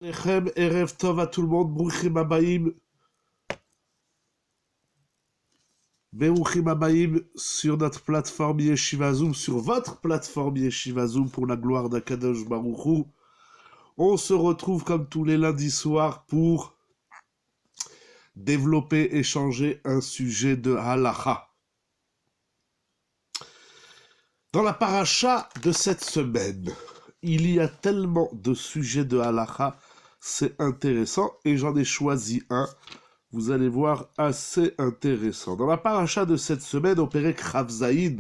Lechem, Erev Tov à tout le monde, Beruchim Abaim sur notre plateforme Yeshiva Zoom, sur votre plateforme Yeshiva Zoom pour la gloire d'Akadosh Baruch Hu. On se retrouve comme tous les lundis soirs pour développer, échanger un sujet de halacha. Dans la paracha de cette semaine, il y a tellement de sujets de halacha, c'est intéressant, et j'en ai choisi un, vous allez voir, assez intéressant. Dans la paracha de cette semaine, au Perek Chav Zayin,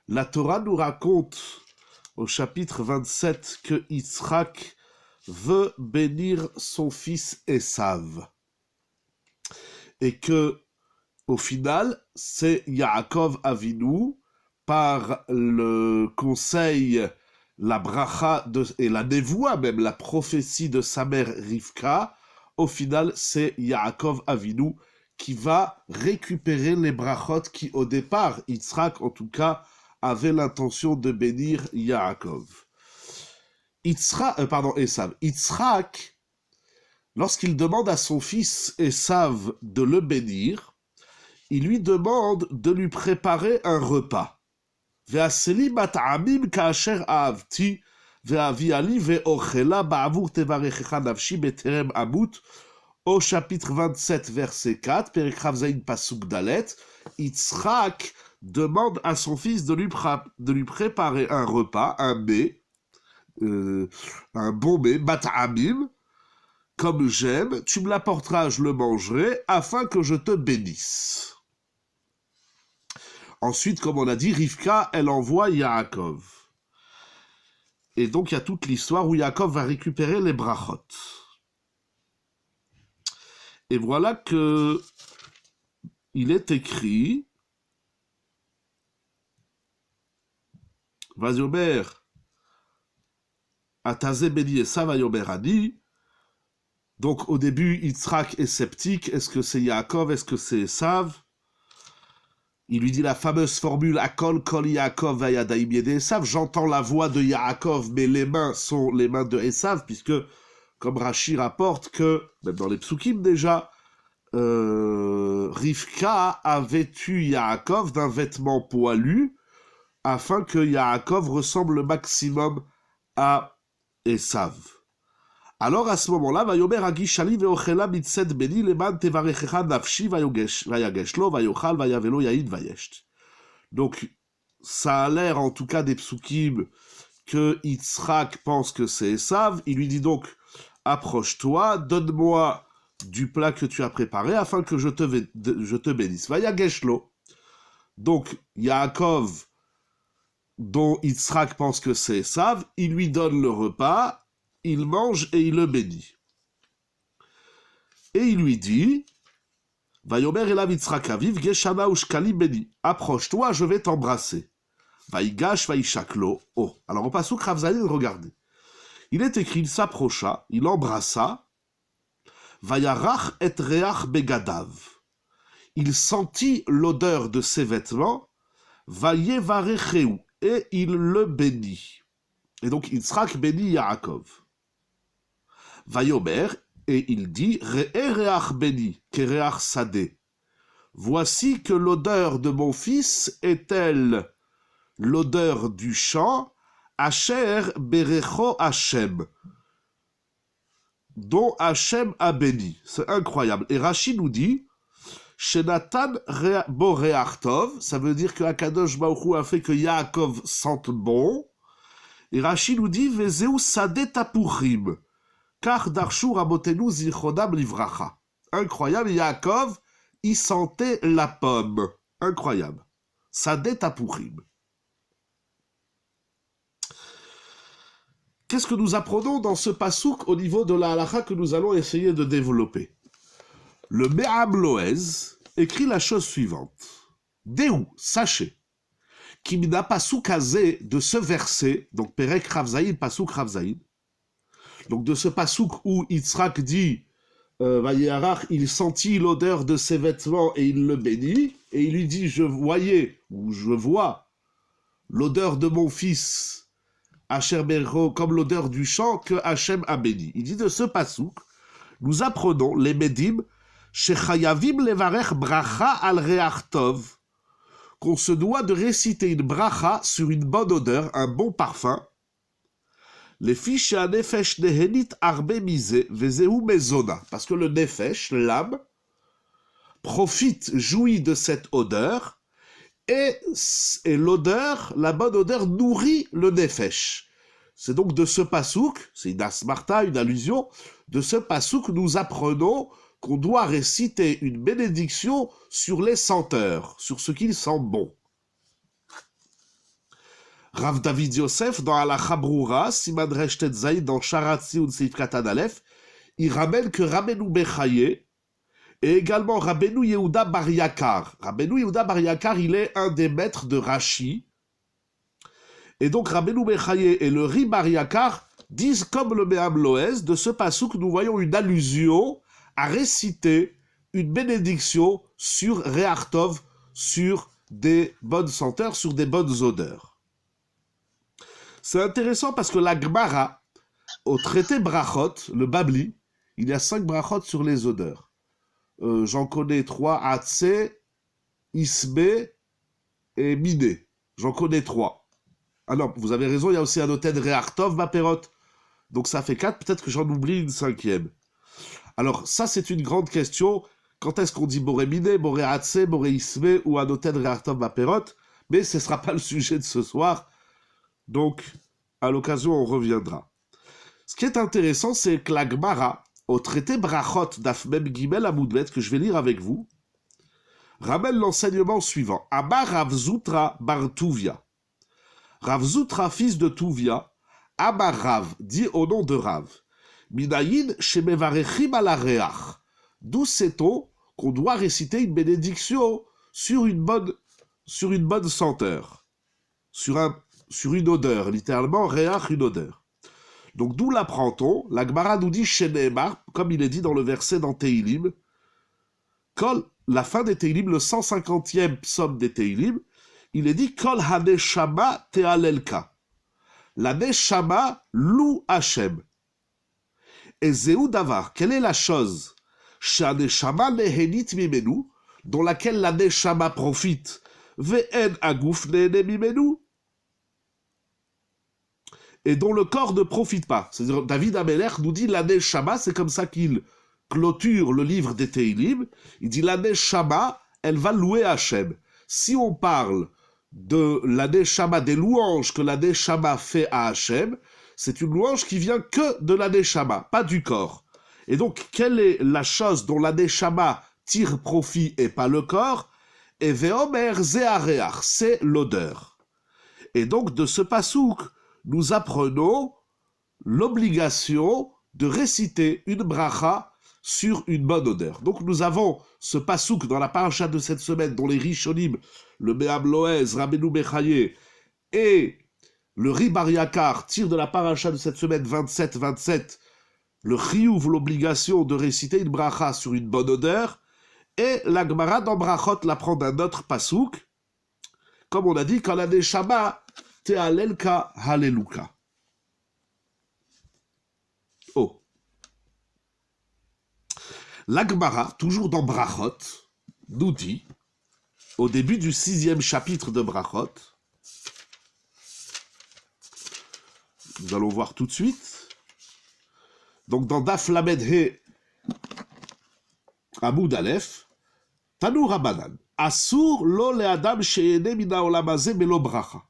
la Torah nous raconte, au chapitre 27, que Yitzhak veut bénir son fils Esav. Et que, au final, c'est Yaakov Avinu, par le conseil, la bracha et la névoie même, la prophétie de sa mère Rivka, au final, c'est Yaakov Avinu qui va récupérer les brachot qui, au départ, Yitzhak, en tout cas, avait l'intention de bénir Yaakov. Esav. Yitzhak, lorsqu'il demande à son fils Esav de le bénir, il lui demande de lui préparer un repas. Ve'aseli bat'amim ka'asher ahavti ve'aviali ve'ochela ba'avur tevarechecha nafshi beterem amut. Au chapitre 27, verset 4, Perek Chav Zayin Pasuk Dalet, Yitzhak demande à son fils de lui préparer un repas, un mets, un bon mets, bat'amim, comme j'aime, tu me l'apporteras, je le mangerai, afin que je te bénisse. Ensuite, comme on a dit, Rivka, elle envoie Yaakov. Et donc, il y a toute l'histoire où Yaakov va récupérer les brachot. Et voilà que il est écrit Vayomer Atazé Beni Esav Vayomer Ani. Donc, au début, Yitzhak est sceptique. Est-ce que c'est Yaakov? Est-ce que c'est Esav? Il lui dit la fameuse formule Akol Kol Yaakov Vayadaim Yede Esav. J'entends la voix de Yaakov, mais les mains sont les mains de Esav, puisque, comme Rashi rapporte que, même dans les psukim déjà, Rivka a vêtu Yaakov d'un vêtement poilu, afin que Yaakov ressemble le maximum à Esav. Alors à ce moment-là, Vayomer Agishali ve'ochela mitzed beni leman tevarechecha nafshi vayagesh lo vayochal vayavelo yaïd vayesht. Donc, ça a l'air en tout cas des psukim que Yitzhak pense que c'est Esav. Il lui dit donc, approche-toi, donne-moi du plat que tu as préparé afin que je te bénisse. Vayagesh lo. Donc, Yaakov, dont Yitzhak pense que c'est Esav, il lui donne le repas, il mange et il le bénit. Et il lui dit, Vayomer elav Yitzhak aviv geshana ushkali beni. Approche-toi, je vais t'embrasser. Vaïgash vaïchaklo. Oh, alors au pasuk Chav Zayin, regardez. Il est écrit, il s'approcha, il embrassa, Vayarach et reach begadav. Il sentit l'odeur de ses vêtements, Vayevarecheu, et il le bénit. Et donc Yitzhak bénit Yaakov. Vayomer, et il dit, Re'ereach beni, kereach sadeh. Voici que l'odeur de mon fils est-elle l'odeur du champ, Asher berecho Hashem, dont Hashem a béni. C'est incroyable. Et Rashi nous dit, Shenatan bo reach tov, ça veut dire que Akadosh Baruch Hu a fait que Yaakov sente bon. Et Rashi nous dit, Vezeu sadeh tapuchim, car darshu rabotenu zichodam livracha. Incroyable, Yaakov, il sentait la pomme. Incroyable. Sadeh tapuchim. Qu'est-ce que nous apprenons dans ce pasouk au niveau de la halacha que nous allons essayer de développer? Le Me'am Loez écrit la chose suivante. Déou, sachez, Kimna pasouk azé, de ce verset, donc Perek Chav Zayin, pasouk Chav Zayin, donc de ce pasouk où Yitzhak dit, Vayarach, il sentit l'odeur de ses vêtements et il le bénit, et il lui dit, je vois l'odeur de mon fils, Asher Berro, comme l'odeur du champ que Hachem a béni. Il dit de ce pasouk, nous apprenons les Medim, Shechayavim levarech bracha al reach tov, qu'on se doit de réciter une bracha sur une bonne odeur, un bon parfum. Les fiches à nefesh nehenit arbe mise, vezehu mezona, parce que le nefesh, l'âme, profite, jouit de cette odeur, et l'odeur, la bonne odeur nourrit le nefesh. C'est donc de ce pasouk, c'est une asmarta, une allusion, de ce pasouk nous apprenons qu'on doit réciter une bénédiction sur les senteurs, sur ce qu'il sent bon. Rav David Yosef, dans Halacha Broura, Siman Resh Tetzaï, dans Sharatzi ou Seif Katan Aleph, il ramène que Rabbeinu Bechaye et également Rabbeinu Yehuda Bar Yakar. Rabbeinu Yehuda Bar Yakar, il est un des maîtres de Rashi. Et donc Rabbeinu Bechaye et le Ri Bar Yakar disent comme le Me'am Loez, de ce pasouk, nous voyons une allusion à réciter une bénédiction sur Reach Tov, sur des bonnes senteurs, sur des bonnes odeurs. C'est intéressant parce que la Gemara, au traité Brachot, le Babli, il y a 5 brachot sur les odeurs. J'en connais 3, Atse, Isbe et Miné. J'en connais 3. Ah non, vous avez raison, il y a aussi un hôtel Reach Tov, Baperot. Donc ça fait 4, peut-être que j'en oublie une 5e. Alors ça, c'est une grande question. Quand est-ce qu'on dit Boré Miné, Boré Atse, Boré Isbe ou un hôtel Reach Tov, Baperot? Mais ce ne sera pas le sujet de ce soir. Donc, à l'occasion, on reviendra. Ce qui est intéressant, c'est que la Gemara, au traité Brachot d'Afmem Gimel Amoudbet, que je vais lire avec vous, ramène l'enseignement suivant. Amar Rav Zutra bar Tuvia. Rav Zutra, fils de Tuvia, Amar Rav, dit au nom de Rav, Minayin shemevarechim ala reach. D'où sait-on qu'on doit réciter une bénédiction sur une bonne senteur, sur une odeur, littéralement, reach, une odeur. Donc d'où l'apprend-on? La Gemara nous dit Sheneemar, comme il est dit dans le verset dans Teilim, Kol, la fin des Teilim, le 150e psaume des Teilim, il est dit Kol haneshama tealelka. La neshama loue Hachem. Et Zéou Davar, quelle est la chose Shaneshama nehenit mimenu, dont laquelle la neshama profite, ve'en agouf nehene mimenu, et dont le corps ne profite pas. C'est-à-dire, David Ameler nous dit la neshama, c'est comme ça qu'il clôture le livre des Teilim. Il dit la neshama, elle va louer Hachem. Si on parle de la neshama, des louanges que la neshama fait à Hachem, c'est une louange qui vient que de la neshama, pas du corps. Et donc, quelle est la chose dont la neshama tire profit et pas le corps? Et veomer zeareach, c'est l'odeur. Et donc, de ce pasouk, nous apprenons l'obligation de réciter une bracha sur une bonne odeur. Donc nous avons ce pasouk dans la paracha de cette semaine, dont les Rishonim, le Me'am Loez, Rabbeinu Bechaye et le Ri Bar Yakar tirent de la paracha de cette semaine 27-27 le chiyuv, l'obligation de réciter une bracha sur une bonne odeur, et la Gemara dans Brachot l'apprend d'un autre pasouk, comme on a dit, quand la neshama Te'alelka Haleluka. Oh. La Gemara, toujours dans Brachot, nous dit, au début du 6e chapitre de Brachot, nous allons voir tout de suite, donc dans Daf Lamed He Amoud Aleph, Tanu Rabanan, Asur lo le adam she'ene mina olam hazeh belo bracha.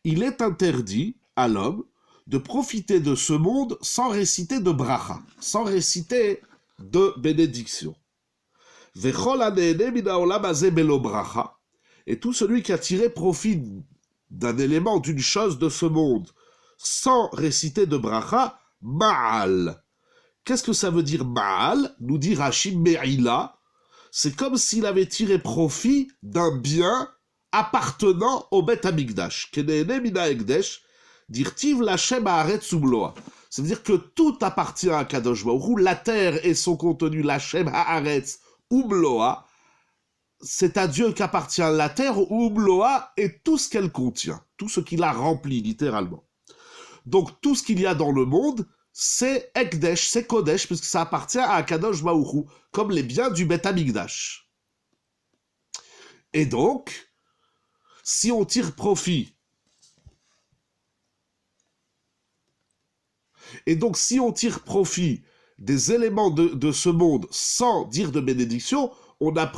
Il est interdit à l'homme de profiter de ce monde sans réciter de bracha, sans réciter de bénédiction. Vechol hanehene mina olam hazeh belo bracha. Et tout celui qui a tiré profit d'un élément, d'une chose de ce monde, sans réciter de bracha, ma'al. Qu'est-ce que ça veut dire ma'al? Nous dit Rashi me'ila. C'est comme s'il avait tiré profit d'un bien appartenant au Beth Amikdash. Kenehene mina ekdesh, dirtiv lachem haaretz umloa. C'est-à-dire que tout appartient à Kadosh Baruch Hu, la terre et son contenu, lachem haaretz umloa. C'est à Dieu qu'appartient la terre, umloa, et tout ce qu'elle contient, tout ce qu'il a rempli, littéralement. Donc tout ce qu'il y a dans le monde, c'est Ekdesh, c'est Kodesh, puisque ça appartient à Akadosh Baruch Hu, comme les biens du Beth Amikdash. Et donc, si on tire profit, des éléments de ce monde sans dire de bénédiction,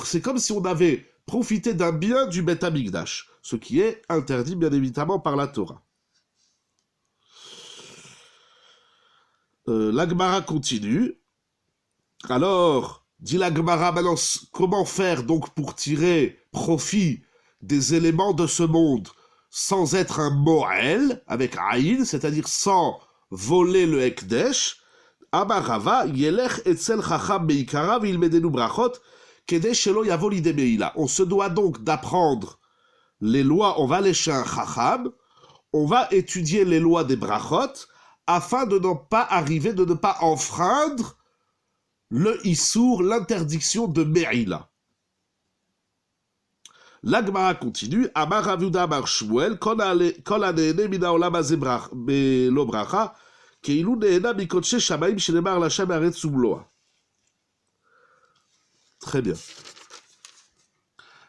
c'est comme si on avait profité d'un bien du Beth Amikdash, ce qui est interdit bien évidemment par la Torah. La Gemara continue. Alors, dit la Gemara, maintenant, comment faire donc pour tirer profit des éléments de ce monde sans être un Moël, avec Aïn, c'est-à-dire sans voler le Ekdesh? Amarava, Yelech etzel chacham beikarav ilmedenu brachot, kedei shelo yavo lidei meila. On se doit donc d'apprendre les lois, on va aller chez un chacham, on va étudier les lois des brachot, afin de ne pas arriver, de ne pas enfreindre le issour, l'interdiction de Me'ila. La Gemara continue, Amar Rav Yehuda Amar Shmuel, kol hanehene min haolam hazeh belo bracha, כאילו נהנה מקודשי שמיים שנאמר להשם הארץ ומלואה. Très bien.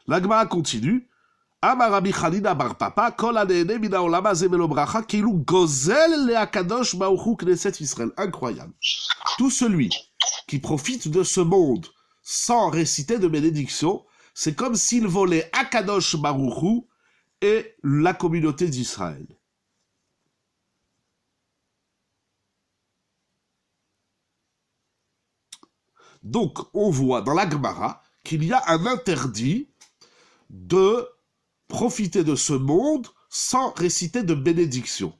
La Gemara continue. Amar Rabbi Chanina bar Papa, kol hanehene min haolam hazeh belo bracha, כאילו gozel leHakadosh Baruch Hu Knesset Israël. Incroyable. Tout celui qui profite de ce monde sans réciter de bénédiction, c'est comme s'il volait Akadosh Baruch Hu et la communauté d'Israël. Donc, on voit dans la Gemara qu'il y a un interdit de profiter de ce monde sans réciter de bénédiction.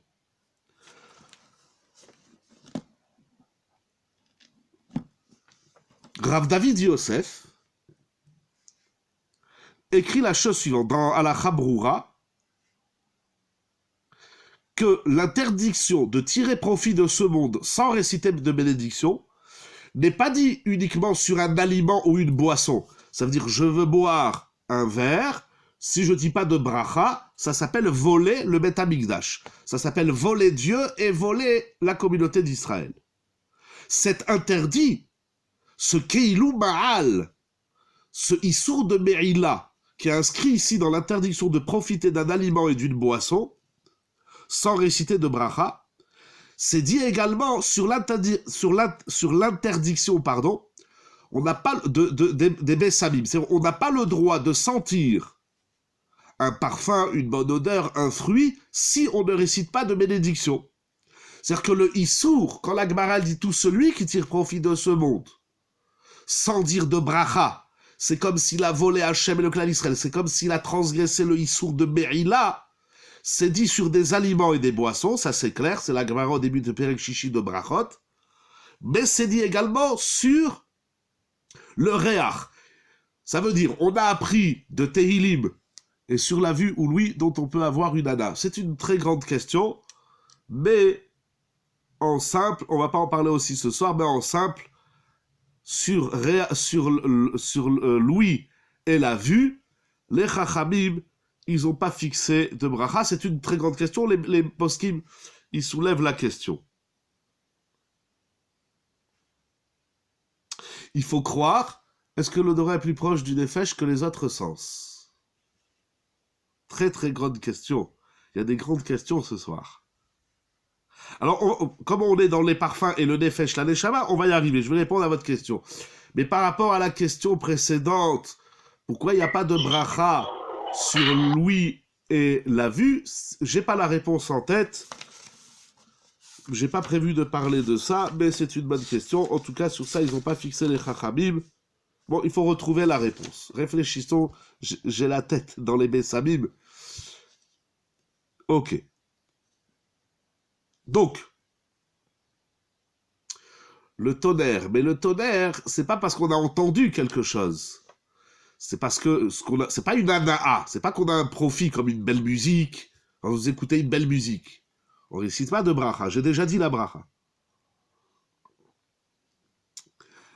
Rav David Yosef écrit la chose suivante dans Halacha Broura, que l'interdiction de tirer profit de ce monde sans réciter de bénédiction n'est pas dit uniquement sur un aliment ou une boisson. Ça veut dire, je veux boire un verre, si je ne dis pas de bracha, ça s'appelle voler le Beth Amikdash. Ça s'appelle voler Dieu et voler la communauté d'Israël. Cet interdit, ce Keilou Ma'al, ce Issour de Me'ila, qui est inscrit ici dans l'interdiction de profiter d'un aliment et d'une boisson, sans réciter de bracha, c'est dit également sur l'interdiction, on n'a pas des bessamim, on n'a pas le droit de sentir un parfum, une bonne odeur, un fruit, si on ne récite pas de bénédiction. C'est-à-dire que le Issour, quand la Gemara dit tout celui qui tire profit de ce monde, sans dire de bracha, c'est comme s'il a volé Hachem et le clan d'Israël, c'est comme s'il a transgressé le Issour de Me'ila. C'est dit sur des aliments et des boissons, ça c'est clair, c'est la Gemara au début de Perek Shishi de Brachot, mais c'est dit également sur le Réach. Ça veut dire, on a appris de Tehilim et sur la vue ou l'ouïe dont on peut avoir une ana. C'est une très grande question, mais en simple, on va pas en parler aussi ce soir, mais en simple, sur l'ouïe et la vue, les Chachamim, ils n'ont pas fixé de bracha. C'est une très grande question. Les poskim, ils soulèvent la question. Il faut croire, est-ce que l'odorat est plus proche du nefesh que les autres sens? Très très grande question. Il y a des grandes questions ce soir. Alors, comme on est dans les parfums et le nefesh, la neshama, on va y arriver. Je vais répondre à votre question. Mais par rapport à la question précédente, pourquoi il n'y a pas de bracha sur l'ouïe et la vue, j'ai pas la réponse en tête. J'ai pas prévu de parler de ça, mais c'est une bonne question. En tout cas, sur ça, ils n'ont pas fixé les chachamim. Bon, il faut retrouver la réponse. Réfléchissons, j'ai la tête dans les bessamim. Ok. Donc, le tonnerre. Mais le tonnerre, c'est pas parce qu'on a entendu quelque chose. C'est parce que c'est pas une ana'a, c'est pas qu'on a un profit comme une belle musique, quand vous écoutez une belle musique. On ne récite pas de bracha, j'ai déjà dit la bracha.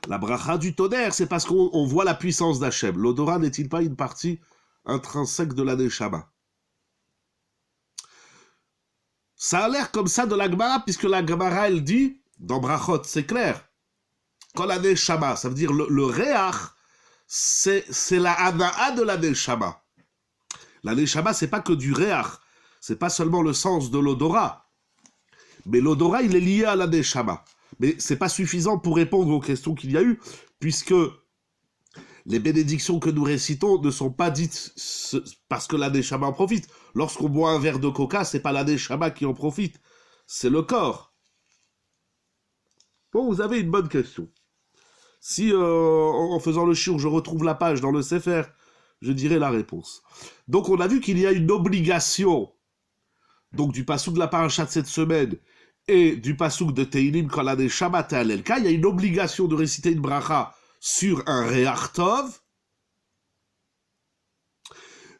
La bracha du tonnerre, c'est parce qu'on voit la puissance d'Hachem. L'odorat n'est-il pas une partie intrinsèque de la neshama? Ça a l'air comme ça de la Gemara, puisque la Gemara, elle dit, dans Brachot, c'est clair, quand la Neshama, ça veut dire le Réach, c'est la Hana'a de la Neshama. La Neshama, c'est pas que du Réach, c'est pas seulement le sens de l'odorat, mais l'odorat, il est lié à la Neshama. Mais c'est pas suffisant pour répondre aux questions qu'il y a eu, puisque les bénédictions que nous récitons ne sont pas dites parce que la Neshama en profite. Lorsqu'on boit un verre de coca, c'est pas la Neshama qui en profite, c'est le corps. Bon, vous avez une bonne question. Si, en faisant le shiur, je retrouve la page dans le Sefer, je dirai la réponse. Donc, on a vu qu'il y a une obligation, donc du pasouk de la paracha de cette semaine, et du pasouk de Teilim, quand la Neshama est à l'Elka, il y a une obligation de réciter une bracha sur un Réach Tov,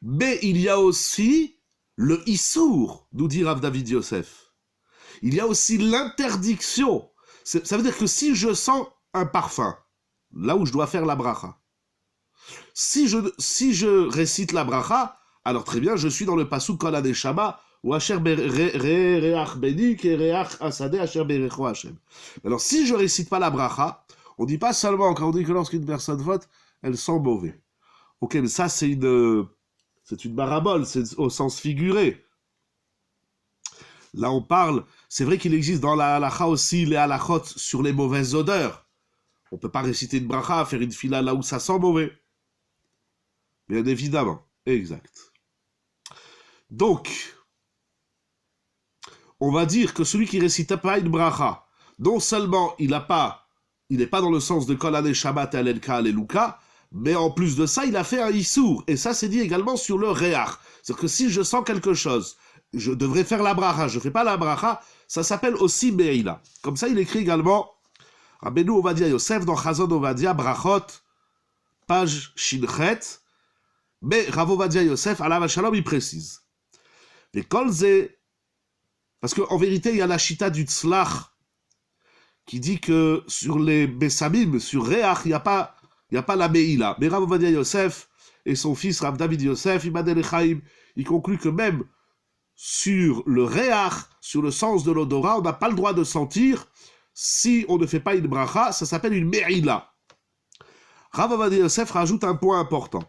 mais il y a aussi le Issour, nous dit Rav David Yosef. Il y a aussi l'interdiction. Ça veut dire que si je sens un parfum, là où je dois faire la bracha, si je récite la bracha, alors très bien, je suis dans le pasouk Kol HaNeshama, ou Asher Reach Benik et Reach Asade Asher Berecho Hashem. Alors si je récite pas la bracha, on dit pas seulement, quand on dit que lorsqu'une personne vote, elle sent mauvais. Ok, mais ça c'est une parabole, c'est au sens figuré. Là on parle, c'est vrai qu'il existe dans la halacha aussi les halachot sur les mauvaises odeurs. On peut pas réciter une bracha, faire une fila là où ça sent mauvais. Bien évidemment, exact. Donc, on va dire que celui qui récite pas une bracha, non seulement il n'est pas dans le sens de Kol HaNeshama et Elka Aleluka, mais en plus de ça, il a fait un Issour. Et ça, c'est dit également sur le Réach. C'est-à-dire que si je sens quelque chose, je devrais faire la bracha, je ne fais pas la bracha, ça s'appelle aussi Meila. Comme ça, il écrit également Rabbeinu Ovadia Yosef dans Chazon Ovadia Brachot, page Shinchet, mais Rav Ovadia Yosef, Alav Shalom, il précise. Les kolze, parce qu'en vérité, il y a la chita du Tzlach qui dit que sur les Bessamim, sur Réach, il n'y a pas la Meila. Mais Rav Ovadia Yosef et son fils Rav David Yosef, Ibadel Echaim, il conclut que même sur le Réach, sur le sens de l'odorat, on n'a pas le droit de sentir si on ne fait pas une bracha, ça s'appelle une Meila. Rav Ovadia Yosef rajoute un point important.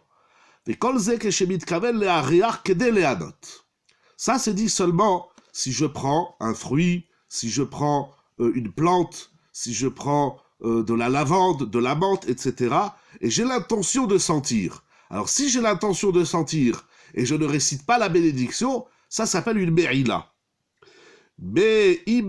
Ça, c'est dit seulement si je prends un fruit, si je prends une plante, si je prends de la lavande, de la menthe, etc. Et j'ai l'intention de sentir. Alors, si j'ai l'intention de sentir et je ne récite pas la bénédiction, ça s'appelle une Me'ila. Mais si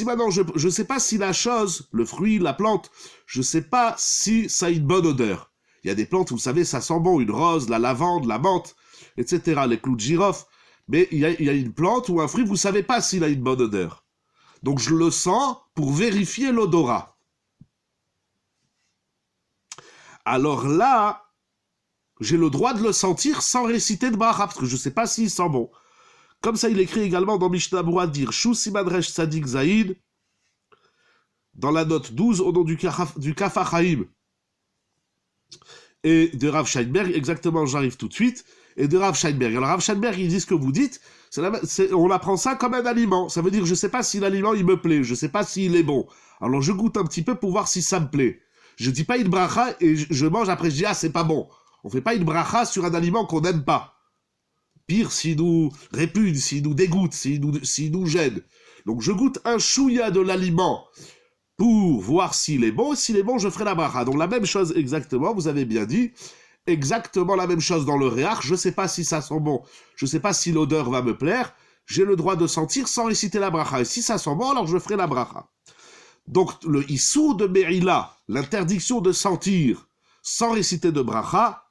maintenant je ne sais pas si la chose, le fruit, la plante, je ne sais pas si ça a une bonne odeur. Il y a des plantes, vous savez, ça sent bon, une rose, la lavande, la menthe, etc., les clous de girofle. Mais il y a une plante ou un fruit, vous ne savez pas s'il a une bonne odeur. Donc je le sens pour vérifier l'odorat. Alors là, j'ai le droit de le sentir sans réciter de bracha, parce que je ne sais pas s'il sent bon. Comme ça, il écrit également dans Mishnah Berurah dire Shu Simadresh Tzadik Zaïd, dans la note 12, au nom du Kaf HaChaim et de Rav Scheinberg, exactement, j'arrive tout de suite, et de Rav Scheinberg. Alors Rav Scheinberg, il dit ce que vous dites, on apprend ça comme un aliment. Ça veut dire, je ne sais pas si l'aliment, il me plaît, je ne sais pas s'il est bon. Alors je goûte un petit peu pour voir si ça me plaît. Je dis pas une bracha et je mange, après je dis, ah, c'est pas bon. On fait pas une bracha sur un aliment qu'on n'aime pas. Pire, s'il nous répugne, s'il nous dégoûte, s'il nous gêne. Donc je goûte un chouïa de l'aliment pour voir s'il est bon. S'il est bon, je ferai la bracha. Donc la même chose exactement, vous avez bien dit, exactement la même chose dans le réach. Je ne sais pas si ça sent bon, je ne sais pas si l'odeur va me plaire. J'ai le droit de sentir sans réciter la bracha. Et si ça sent bon, alors je ferai la bracha. Donc le issou de Me'ila, l'interdiction de sentir sans réciter de bracha,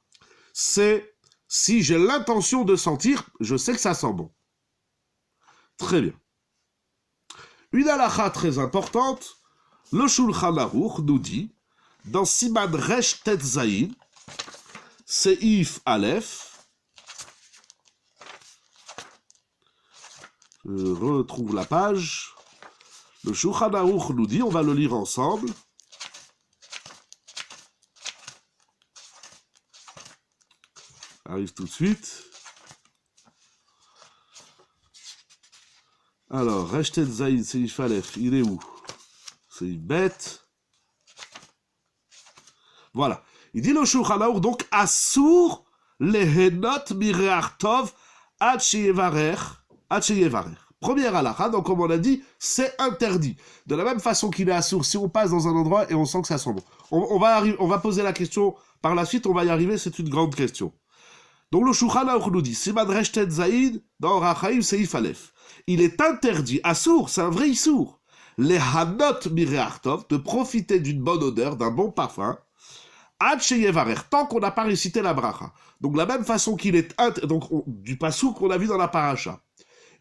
c'est si j'ai l'intention de sentir, je sais que ça sent bon. Très bien. Une halakha très importante, le Shulchan Aruch nous dit, dans Siman Resh Tet Zayin, Seif Aleph, je retrouve la page, le Shulchan Aruch nous dit, on va le lire ensemble, Arrive tout de suite. Alors, Reshtet Zaïd, Seif Aleph, il est où? C'est bête. Voilà. Il dit le Shulchan Aroukh, donc, Assour lehenot mireach tov ad sheyevarech. Première halakha, donc comme on a dit, c'est interdit. De la même façon qu'il est assour, si on passe dans un endroit et on sent que ça sent bon. On va poser la question par la suite, on va y arriver, c'est une grande question. Donc le Shulchan Aroukh nous dit, Simad Reshtet Zaïd, dans Rachaim Seif Aleph. Il est interdit, assour, c'est un vrai issour, les hanot mireach tov, de profiter d'une bonne odeur, d'un bon parfum, ad sheyevarech, tant qu'on n'a pas récité la bracha. Donc de la même façon qu'il est du pasouk qu'on a vu dans la paracha,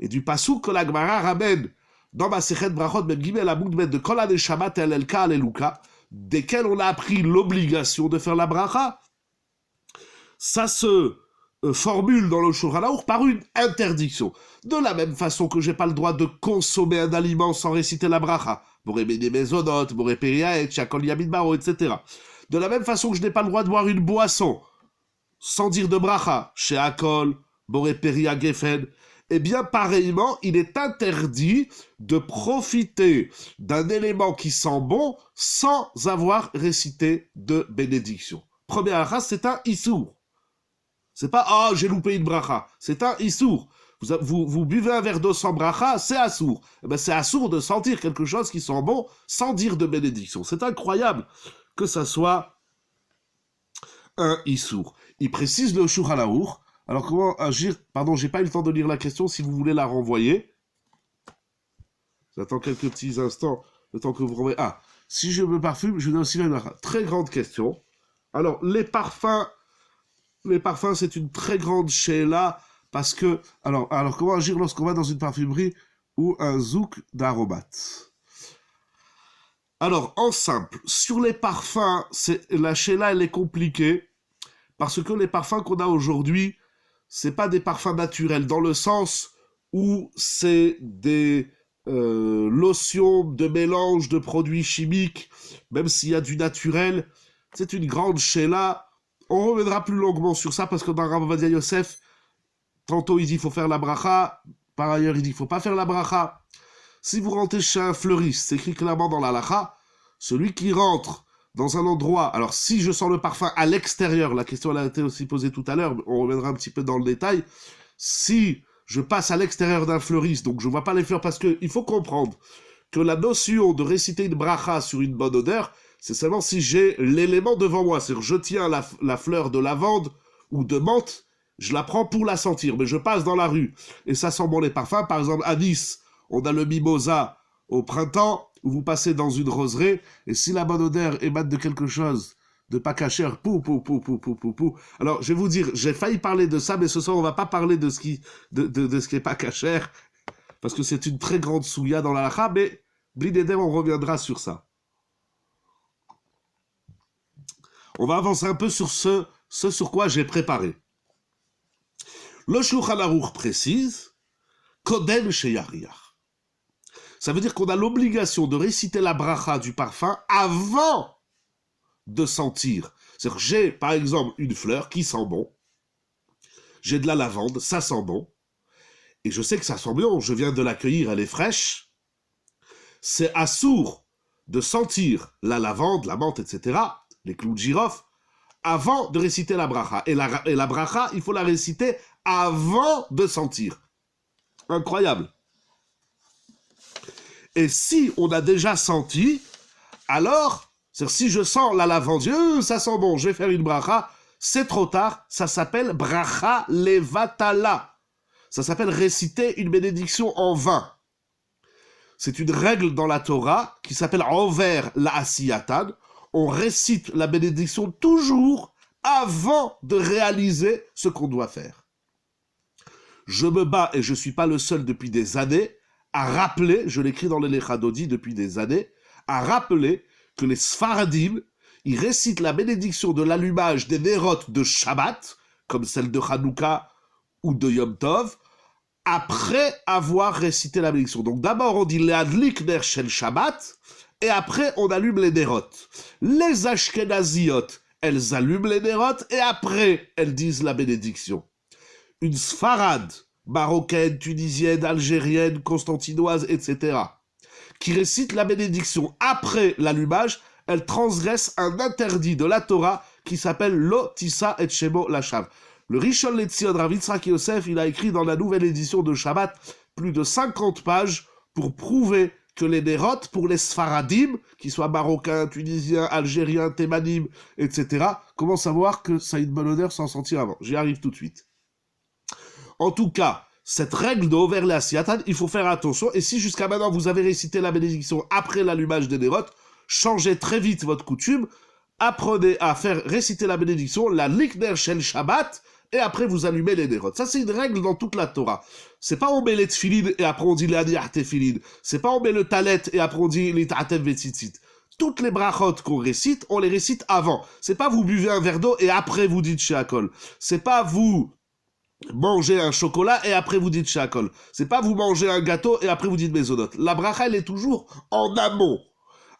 et du pasouk que la Gemara ramène dans Masechet Brachot Mem Gimel Amud Bet de Kol HaNeshamat El Elka Aleluka, desquels on a appris l'obligation de faire la bracha, ça se formule dans le Shulchan Aroukh par une interdiction. De la même façon que j'ai pas le droit de consommer un aliment sans réciter la bracha, Boré Bene Mezonot, Boré Periaet, Shakol Yamid Baro, etc. De la même façon que je n'ai pas le droit de boire une boisson sans dire de bracha, chez Akol, Boré Peria Gefen, eh bien, pareillement, il est interdit de profiter d'un élément qui sent bon sans avoir récité de bénédiction. Première halakha, c'est un issour. C'est pas « Ah, j'ai loupé une bracha ». C'est un issour. Vous buvez un verre d'eau sans bracha, c'est assour. Eh bien, c'est assour de sentir quelque chose qui sent bon sans dire de bénédiction. C'est incroyable que ça soit un issour. Il précise le Shulchan Aroukh. Alors, comment agir? Pardon, j'ai pas eu le temps de lire la question. Si vous voulez la renvoyer, j'attends quelques petits instants, le temps que vous renvoyez. Ah, si je me parfume, je donne aussi une très grande question. Alors, les parfums, c'est une très grande sheila parce que, alors, comment agir lorsqu'on va dans une parfumerie ou un zouk d'aromates? Alors, en simple, sur les parfums, la sheila, elle est compliquée parce que les parfums qu'on a aujourd'hui, c'est pas des parfums naturels, dans le sens où c'est des lotions de mélange de produits chimiques, même s'il y a du naturel, c'est une grande sheila. On reviendra plus longuement sur ça, parce que dans Rav Ovadia Yosef, tantôt il dit qu'il faut faire la bracha, par ailleurs il dit qu'il ne faut pas faire la bracha. Si vous rentrez chez un fleuriste, c'est écrit clairement dans la halakha, celui qui rentre dans un endroit, alors si je sens le parfum à l'extérieur, la question elle a été aussi posée tout à l'heure, on reviendra un petit peu dans le détail, si je passe à l'extérieur d'un fleuriste, donc je ne vois pas les fleurs, parce qu'il faut comprendre que la notion de réciter une bracha sur une bonne odeur, c'est seulement si j'ai l'élément devant moi, c'est-à-dire je tiens la fleur de lavande ou de menthe, je la prends pour la sentir, mais je passe dans la rue, et ça sent bon les parfums, par exemple à Nice, on a le mimosa au printemps, où vous passez dans une roseraie, et si la bonne odeur émane de quelque chose de pas caché, pou. Alors, je vais vous dire, j'ai failli parler de ça, mais ce soir, on va pas parler de ce qui est pas caché, parce que c'est une très grande souilla dans la halakha, mais Bridedem, on reviendra sur ça. On va avancer un peu sur ce sur quoi j'ai préparé. Le Shulchan Aroukh précise, Kodem Sheyariach. Ça veut dire qu'on a l'obligation de réciter la bracha du parfum avant de sentir. C'est-à-dire, j'ai par exemple une fleur qui sent bon, j'ai de la lavande, ça sent bon, et je sais que ça sent bon, je viens de l'accueillir, elle est fraîche. C'est assour de sentir la lavande, la menthe, etc., les clous de girofle, avant de réciter la bracha. Et la bracha, il faut la réciter avant de sentir. Incroyable. Et si on a déjà senti, alors, si je sens la lavande, ça sent bon, je vais faire une bracha, c'est trop tard, ça s'appelle bracha levatala. Ça s'appelle réciter une bénédiction en vain. C'est une règle dans la Torah qui s'appelle envers la asiyatan. On récite la bénédiction toujours avant de réaliser ce qu'on doit faire. Je me bats, et je ne suis pas le seul depuis des années, à rappeler, je l'écris dans les Lechadodi depuis des années, à rappeler que les Sfaradim, ils récitent la bénédiction de l'allumage des Nerot de Shabbat, comme celle de Hanouka ou de Yom Tov, après avoir récité la bénédiction. Donc d'abord on dit Leadlik ner shel Shabbat, et après on allume les Nerot. Les Ashkenaziyot, elles allument les nérotes et après, elles disent la bénédiction. Une sfarade, marocaine, tunisienne, algérienne, constantinoise, etc., qui récite la bénédiction après l'allumage, elle transgresse un interdit de la Torah qui s'appelle Lo Tissa et Shemo Lashav. Le Rishon LeZion Rav Yitzhak Yosef, il a écrit dans la nouvelle édition de Shabbat plus de 50 pages pour prouver que les nérotes, pour les Sfaradim, qu'ils soient marocains, tunisiens, algériens, thémanim, etc., comment savoir que ça a une bonne odeur sans sentir avant. J'y arrive tout de suite. En tout cas, cette règle de Over la Siatan, il faut faire attention. Et si jusqu'à maintenant vous avez récité la bénédiction après l'allumage des nérotes, changez très vite votre coutume. Apprenez à faire réciter la bénédiction, la Likner Shel Shabbat, et après vous allumez les nérotes. Ça, c'est une règle dans toute la Torah. C'est pas on met les tfilin et après on dit l'aniach tefilin. C'est pas on met le talet et après on dit l'itatem vetzitzit. Toutes les brachot qu'on récite, on les récite avant. C'est pas vous buvez un verre d'eau et après vous dites Sheakol. C'est pas vous mangez un chocolat et après vous dites Sheakol. C'est pas vous mangez un gâteau et après vous dites Mezonot. La bracha, elle est toujours en amont.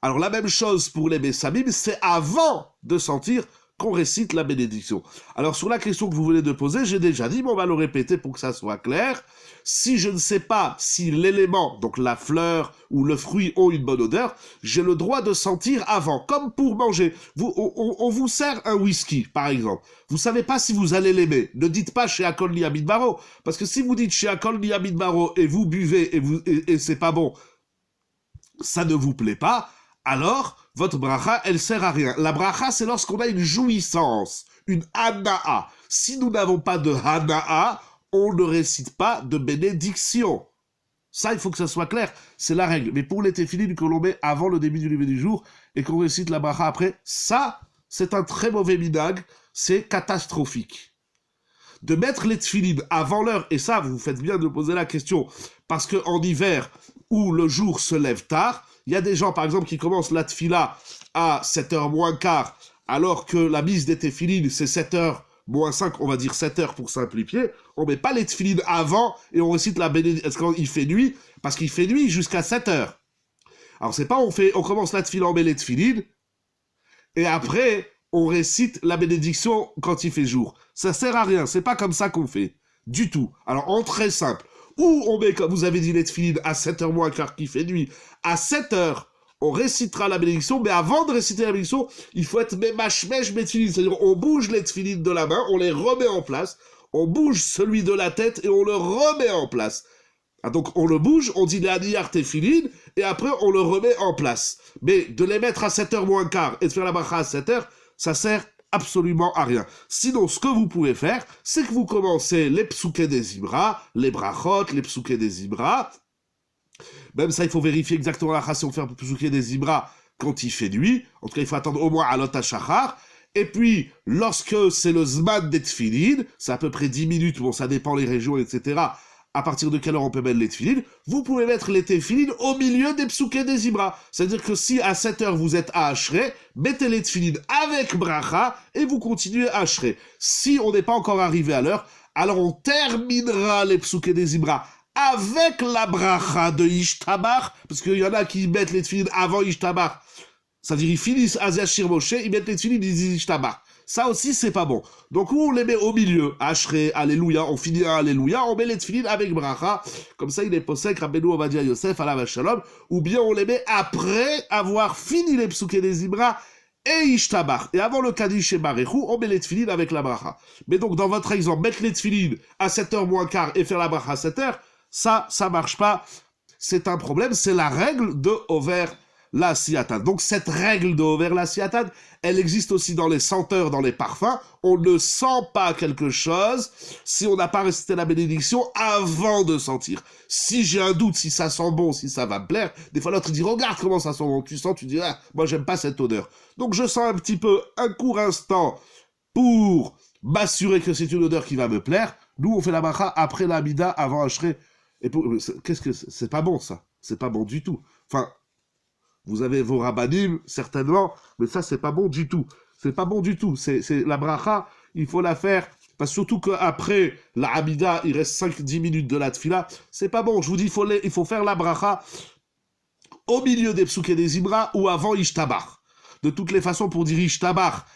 Alors la même chose pour les Bessamim, c'est avant de sentir qu'on récite la bénédiction. Alors sur la question que vous venez de poser, j'ai déjà dit, mais on va le répéter pour que ça soit clair. Si je ne sais pas si l'élément, donc la fleur ou le fruit ont une bonne odeur, j'ai le droit de sentir avant, comme pour manger. On vous sert un whisky, par exemple. Vous savez pas si vous allez l'aimer. Ne dites pas chez Akol ni Amidbaro, parce que si vous dites chez Akol ni Amidbaro et vous buvez et c'est pas bon, ça ne vous plaît pas, alors votre bracha, elle sert à rien. La bracha, c'est lorsqu'on a une jouissance, une hana'a. Si nous n'avons pas de hana'a, on ne récite pas de bénédiction. Ça, il faut que ça soit clair. C'est la règle. Mais pour les téphilines que l'on met avant le début du lever du jour et qu'on récite la bracha après, ça, c'est un très mauvais minag. C'est catastrophique. De mettre les téphilines avant l'heure, et ça, vous faites bien de poser la question, parce qu'en hiver, où le jour se lève tard, il y a des gens, par exemple, qui commencent la tfila à 7h moins quart, alors que la mise des téphilines, c'est 7h moins 5, on va dire 7h pour simplifier. On met pas les téphilines avant et on récite la bénédiction quand il fait nuit, parce qu'il fait nuit jusqu'à 7h. Alors c'est pas on commence la tfila, on met les téphilines, et après, on récite la bénédiction quand il fait jour. Ça sert à rien, c'est pas comme ça qu'on fait. Du tout. Alors, en très simple, ou on met, comme vous avez dit, les tfilines à 7h moins quart qui fait nuit, à 7h, on récitera la bénédiction, mais avant de réciter la bénédiction, il faut être mémachmèche métfilines, c'est-à-dire on bouge les tfilines de la main, on les remet en place, on bouge celui de la tête et on le remet en place. Ah, donc on le bouge, on dit l'aniyar tefilin, et après on le remet en place. Mais de les mettre à 7h moins quart et de faire la bracha à 7h, ça sert absolument à rien. Sinon, ce que vous pouvez faire, c'est que vous commencez les psoukés des ibra, les brachot, les psoukés des ibra. Même ça, il faut vérifier exactement la race si on fait un psouké des ibra quand il fait nuit. En tout cas, il faut attendre au moins à l'otachachar. Et puis, lorsque c'est le zman des tfilin, c'est à peu près 10 minutes, bon, ça dépend les régions, etc., à partir de quelle heure on peut mettre les tfilin, vous pouvez mettre les tfilin au milieu des psoukés des ibra. C'est-à-dire que si à 7h vous êtes à Ashrei, mettez les tfilin avec bracha et vous continuez à Ashrei. Si on n'est pas encore arrivé à l'heure, alors on terminera les psoukés des ibra avec la bracha de Ishtabar, parce qu'il y en a qui mettent les tfilin avant Ishtabar. C'est-à-dire ils finissent Aziashir Moshe, ils mettent les tfilin, ils disent Ishtabar. Ça aussi, c'est pas bon. Donc, où on les met au milieu, Ashrei, Alléluia, on finit un Alléluia, on met les tfilin avec bracha, comme ça il est possèque, Rabbeinu Ovadia Yosef, Alav Shalom, ou bien on les met après avoir fini les psoukés des ibra et Ishtabar. Et avant le Kaddish et Barechou, on met les tfilin avec la bracha. Mais donc, dans votre exemple, mettre les tfilin à 7h moins quart et faire la bracha à 7h, ça marche pas. C'est un problème, c'est la règle de Over la Siatan. Donc cette règle de Over la Siatan, elle existe aussi dans les senteurs, dans les parfums. On ne sent pas quelque chose si on n'a pas récité la bénédiction avant de sentir. Si j'ai un doute, si ça sent bon, si ça va me plaire, des fois l'autre dit regarde comment ça sent bon. Tu sens, tu dis ah, moi j'aime pas cette odeur. Donc je sens un petit peu un court instant pour m'assurer que c'est une odeur qui va me plaire. Nous on fait la bracha après la mida, avant Ashrei. Et qu'est-ce que c'est pas bon ça? C'est pas bon du tout. Enfin, vous avez vos rabbanim, certainement, mais ça, c'est pas bon du tout. C'est pas bon du tout. C'est la bracha, il faut la faire, parce que surtout qu'après la Hamida, il reste 5-10 minutes de la tfila. C'est pas bon. Je vous dis, il faut faire la bracha au milieu des psoukés des ibra ou avant Ishtabar. De toutes les façons, pour dire Ishtabar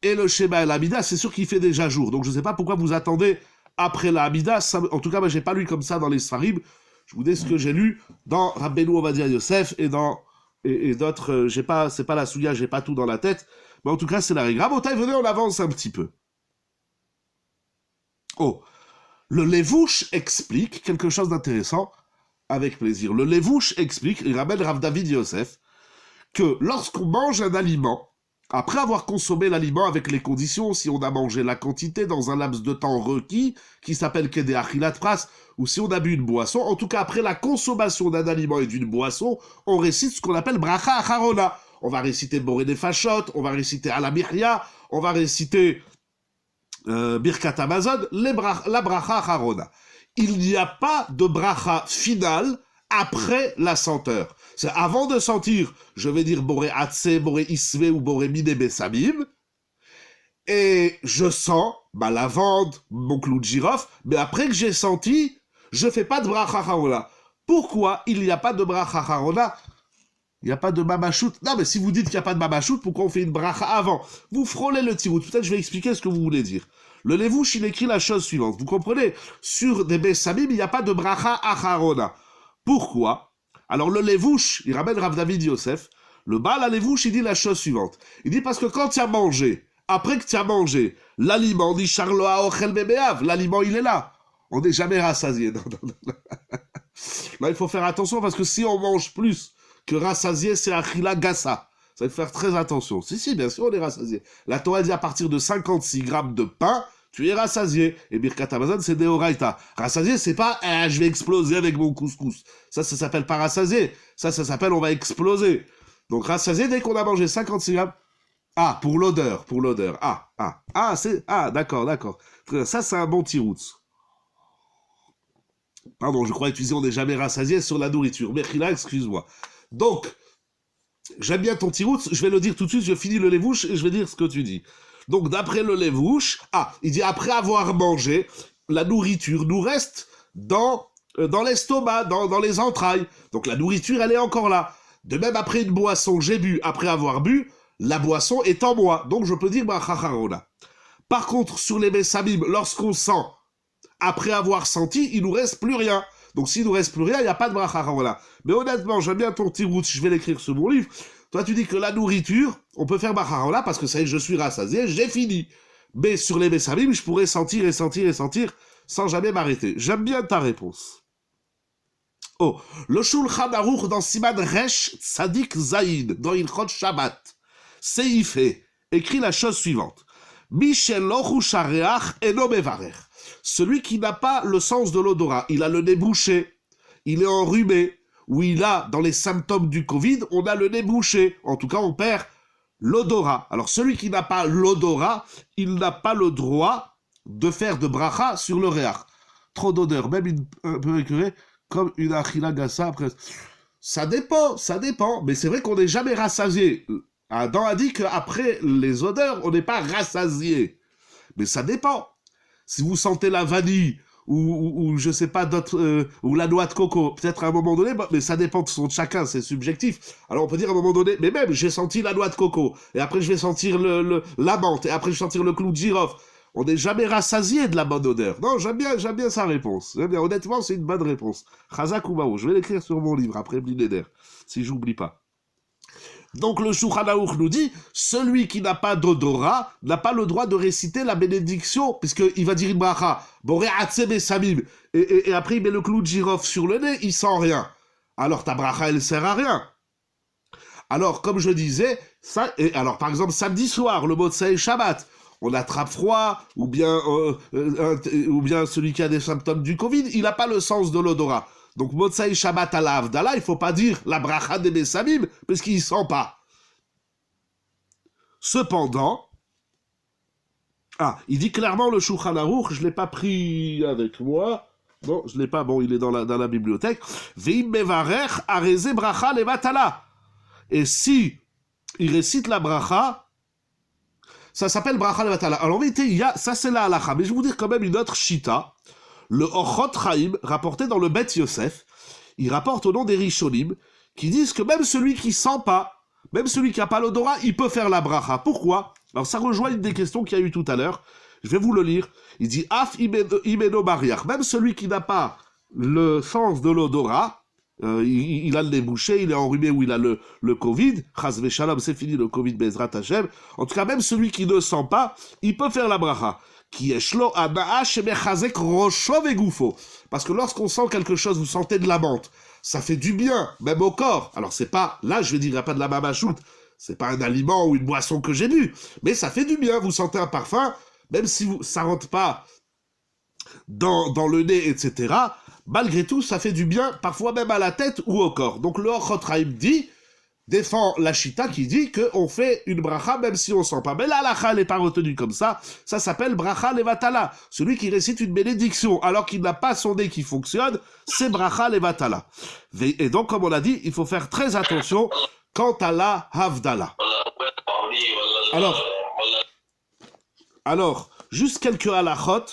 et le Shema et l'Amida, c'est sûr qu'il fait déjà jour. Donc je ne sais pas pourquoi vous attendez après la Hamida. En tout cas, moi, j'ai pas lu comme ça dans les Sfarim. Je vous dis ce que j'ai lu dans Rabbeinu Ovadia Yosef et dans et d'autres. C'est pas la Souya, j'ai pas tout dans la tête. Mais en tout cas, c'est la règle. Rabotai, venez, on avance un petit peu. Oh, le Levouche explique quelque chose d'intéressant, avec plaisir. Le Levouche explique, il ramène Rav David Yosef, que lorsqu'on mange un aliment, après avoir consommé l'aliment avec les conditions, si on a mangé la quantité dans un laps de temps requis, qui s'appelle Kedé Achilat Pras, ou si on a bu une boisson, en tout cas après la consommation d'un aliment et d'une boisson, on récite ce qu'on appelle Bracha Acharona. On va réciter Boré des Fachot, on va réciter Alamiria, on va réciter Birkat Amazon, la Bracha Acharona. Il n'y a pas de Bracha finale après la senteur. C'est avant de sentir, je vais dire Boré Atse, Boré Isve ou Boré Mine Bessamim, et je sens ma lavande, mon clou de girofle, mais après que j'ai senti, je fais pas de Bracha Acharona. Pourquoi il n'y a pas de Bracha Acharona? Il n'y a pas de Mamachout. Non, mais si vous dites qu'il n'y a pas de Mamachout, pourquoi on fait une Bracha avant? Vous frôlez le tirout. Peut-être je vais expliquer ce que vous voulez dire. Le Levouche, il écrit la chose suivante. Vous comprenez? Sur des Bessamim, il n'y a pas de Bracha Acharona. Pourquoi? Alors le Levouche, il ramène Rav David Yosef. Le Baal à Levouche, il dit la chose suivante. Il dit parce que quand tu as mangé, après que tu as mangé, l'aliment, dit Charloa Ochel Bebeav, l'aliment il est là. On n'est jamais rassasié. Non. Là, il faut faire attention parce que si on mange plus que rassasié, c'est Achila Gassa. Ça va faire très attention. Si, bien sûr, on est rassasié. La Torah dit à partir de 56 grammes de pain, tu es rassasié. Et Birkat Hamazon, c'est Deoraita. Rassasié, c'est pas je vais exploser avec mon couscous. Ça s'appelle pas rassasié. Ça s'appelle on va exploser. Donc rassasié, dès qu'on a mangé 56 grammes. Ah, pour l'odeur. D'accord. Ça, c'est un bon tirout. Pardon, je crois utiliser on n'est jamais rassasié sur la nourriture. Mechila, excuse-moi. Donc, j'aime bien ton tirout, je vais le dire tout de suite, je finis le Levouche et je vais dire ce que tu dis. Donc, d'après le Levouche, il dit après avoir mangé, la nourriture nous reste dans l'estomac, dans les entrailles. Donc, la nourriture, elle est encore là. De même, après une boisson, j'ai bu, après avoir bu, la boisson est en moi. Donc, je peux dire Brachacharona. Par contre, sur les Bessamim, lorsqu'on sent, après avoir senti, il nous reste plus rien. Donc s'il nous reste plus rien, il n'y a pas de bracha Harona. Mais honnêtement, j'aime bien ton petit route, je vais l'écrire sur mon livre. Toi, tu dis que la nourriture, on peut faire bracha Harona parce que ça y est, je suis rassasié, j'ai fini. Mais sur les Bessamim, je pourrais sentir sans jamais m'arrêter. J'aime bien ta réponse. Oh, le Shulchan Aruch dans Siman Resh Tzadik Zayin, dans Ilchot Shabbat, Seifé, écrit la chose suivante. Michel Lochu Shareach Eno Mevarech. Celui qui n'a pas le sens de l'odorat, il a le nez bouché, il est enrhumé, ou il a, dans les symptômes du Covid, on a le nez bouché. En tout cas, on perd l'odorat. Alors, celui qui n'a pas l'odorat, il n'a pas le droit de faire de bracha sur le réach. Trop d'odeur, même un peu écœuré, comme une achila gassa après. Ça dépend. Mais c'est vrai qu'on n'est jamais rassasié. Adam a dit qu'après les odeurs, on n'est pas rassasié. Mais ça dépend. Si vous sentez la vanille ou je sais pas d'autres ou la noix de coco, peut-être à un moment donné, mais ça dépend de chacun, c'est subjectif. Alors on peut dire à un moment donné, mais même j'ai senti la noix de coco et après je vais sentir la menthe et après je vais sentir le clou de girofle. On n'est jamais rassasié de la bonne odeur. Non, j'aime bien sa réponse. Honnêtement, c'est une bonne réponse. Chazak ou Mao, je vais l'écrire sur mon livre après Blinéder, si j'oublie pas. Donc le Shulchan Aruch nous dit, celui qui n'a pas d'odorat n'a pas le droit de réciter la bénédiction, puisqu'il va dire une bracha, Boré Atse Bessamim, et après il met le clou de girofle sur le nez, il sent rien. Alors ta bracha, elle sert à rien. Alors, comme je disais, alors par exemple, samedi soir, le Motsei Shabbat, on attrape froid, ou bien celui qui a des symptômes du Covid, il n'a pas le sens de l'odorat. Donc, Motsei Shabbat à la Havdalah, il ne faut pas dire la bracha des Bessamim, parce qu'il ne sent pas. Cependant, il dit clairement le Shulchan Aruch, je ne l'ai pas pris avec moi. Non, je ne l'ai pas, bon, il est dans la bibliothèque. Ve'im mevarech areze bracha levatala. Et si il récite la bracha, ça s'appelle bracha levatala. Alors, en vérité, ça c'est la halacha, mais je vais vous dire quand même une autre shita. Le Ochot Chaim, rapporté dans le Bet Yosef, il rapporte au nom des Rishonim, qui disent que même celui qui sent pas, même celui qui n'a pas l'odorat, il peut faire la bracha. Pourquoi? Alors ça rejoint une des questions qu'il y a eu tout à l'heure. Je vais vous le lire. Il dit Af imeno bariach. Même celui qui n'a pas le sens de l'odorat, il a le nez bouché, il est enrhumé ou il a le Covid. Chas v'shalom, c'est fini le Covid, Bezrat Hashem. En tout cas, même celui qui ne sent pas, il peut faire la bracha. Qui est shlo anaa shemechazek rosho vegoufo. Parce que lorsqu'on sent quelque chose, vous sentez de la menthe, ça fait du bien, même au corps. Alors c'est pas, là je vais dire, il n'y a pas de la mamachoute, c'est pas un aliment ou une boisson que j'ai bu, mais ça fait du bien, vous sentez un parfum, même si ça rentre pas dans le nez, etc., malgré tout, ça fait du bien, parfois même à la tête ou au corps. Donc le Chotraim dit, défend la Chita qui dit qu'on fait une bracha même si on sent pas. Mais la halakha n'est pas retenue comme ça s'appelle bracha levatala. Celui qui récite une bénédiction alors qu'il n'a pas son nez qui fonctionne, c'est bracha levatala. Et donc, comme on l'a dit, il faut faire très attention quant à la havdala. Alors, juste quelques halachot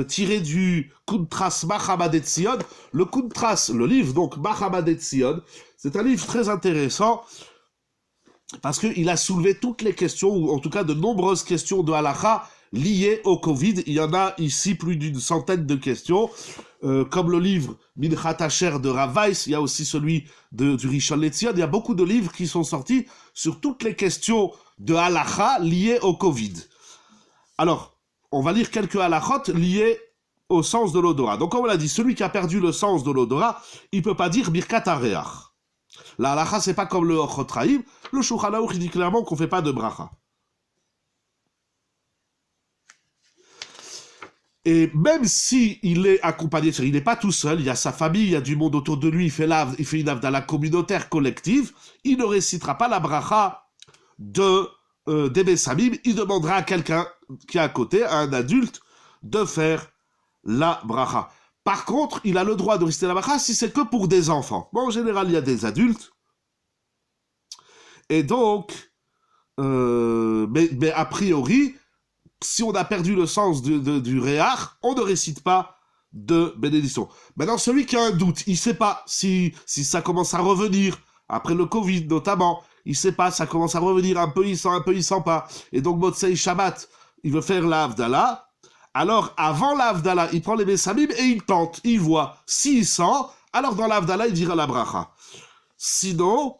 tirés du Kuntras Mahamad Etzion. Le Kuntras, le livre donc Mahamad Etzion, c'est un livre très intéressant parce qu'il a soulevé toutes les questions, ou en tout cas de nombreuses questions de halakha liées au Covid. Il y en a ici plus d'une centaine de questions, comme le livre Minchat Asher de Rav Weiss, il y a aussi celui du Rishon LeZion. Il y a beaucoup de livres qui sont sortis sur toutes les questions de halakha liées au Covid. Alors, on va lire quelques halachot liés au sens de l'odorat. Donc, comme on l'a dit, celui qui a perdu le sens de l'odorat, il ne peut pas dire Birkat Hareach. La halacha, c'est pas comme le Chotraim. Le Shulchan Aruch, il dit clairement qu'on ne fait pas de bracha. Et même s'il est accompagné, il n'est pas tout seul, il y a sa famille, il y a du monde autour de lui, il fait une havdalah communautaire collective, il ne récitera pas la bracha des Bessamim, il demandera à quelqu'un qui est à côté, à un adulte, de faire la bracha. Par contre, il a le droit de réciter la bracha si c'est que pour des enfants. Bon, en général, il y a des adultes. Et donc, mais a priori, si on a perdu le sens du réach, on ne récite pas de bénédiction. Maintenant, celui qui a un doute, il ne sait pas si ça commence à revenir, après le Covid notamment, il ne sait pas, ça commence à revenir, un peu il sent pas. Et donc, Motsei Shabbat, il veut faire la Havdalah. Alors, avant la Havdalah, il prend les Bessamim et il tente, il voit. S'il sent, alors dans la Havdalah, il dira la bracha. Sinon,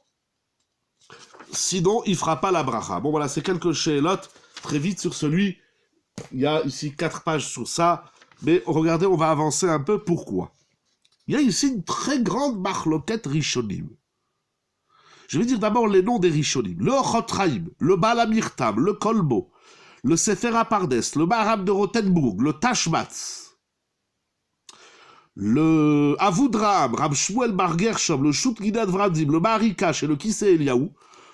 il ne fera pas la bracha. Bon, voilà, c'est quelques she'elot. Très vite sur celui, il y a ici 4 pages sur ça. Mais regardez, on va avancer un peu. Pourquoi? Il y a ici une très grande machloket rishonim. Je vais dire d'abord les noms des rishonim. Le Chotraim, le Baal HaMirtam, le Kolbo, le Sefer HaPardes, le Maharam de Rothenburg, le Tashmatz, le Avudraham, Rab Shmuel Bar Gershom, le Shut Gidad Vradim, le Marikash et le Kisei Eliyahu.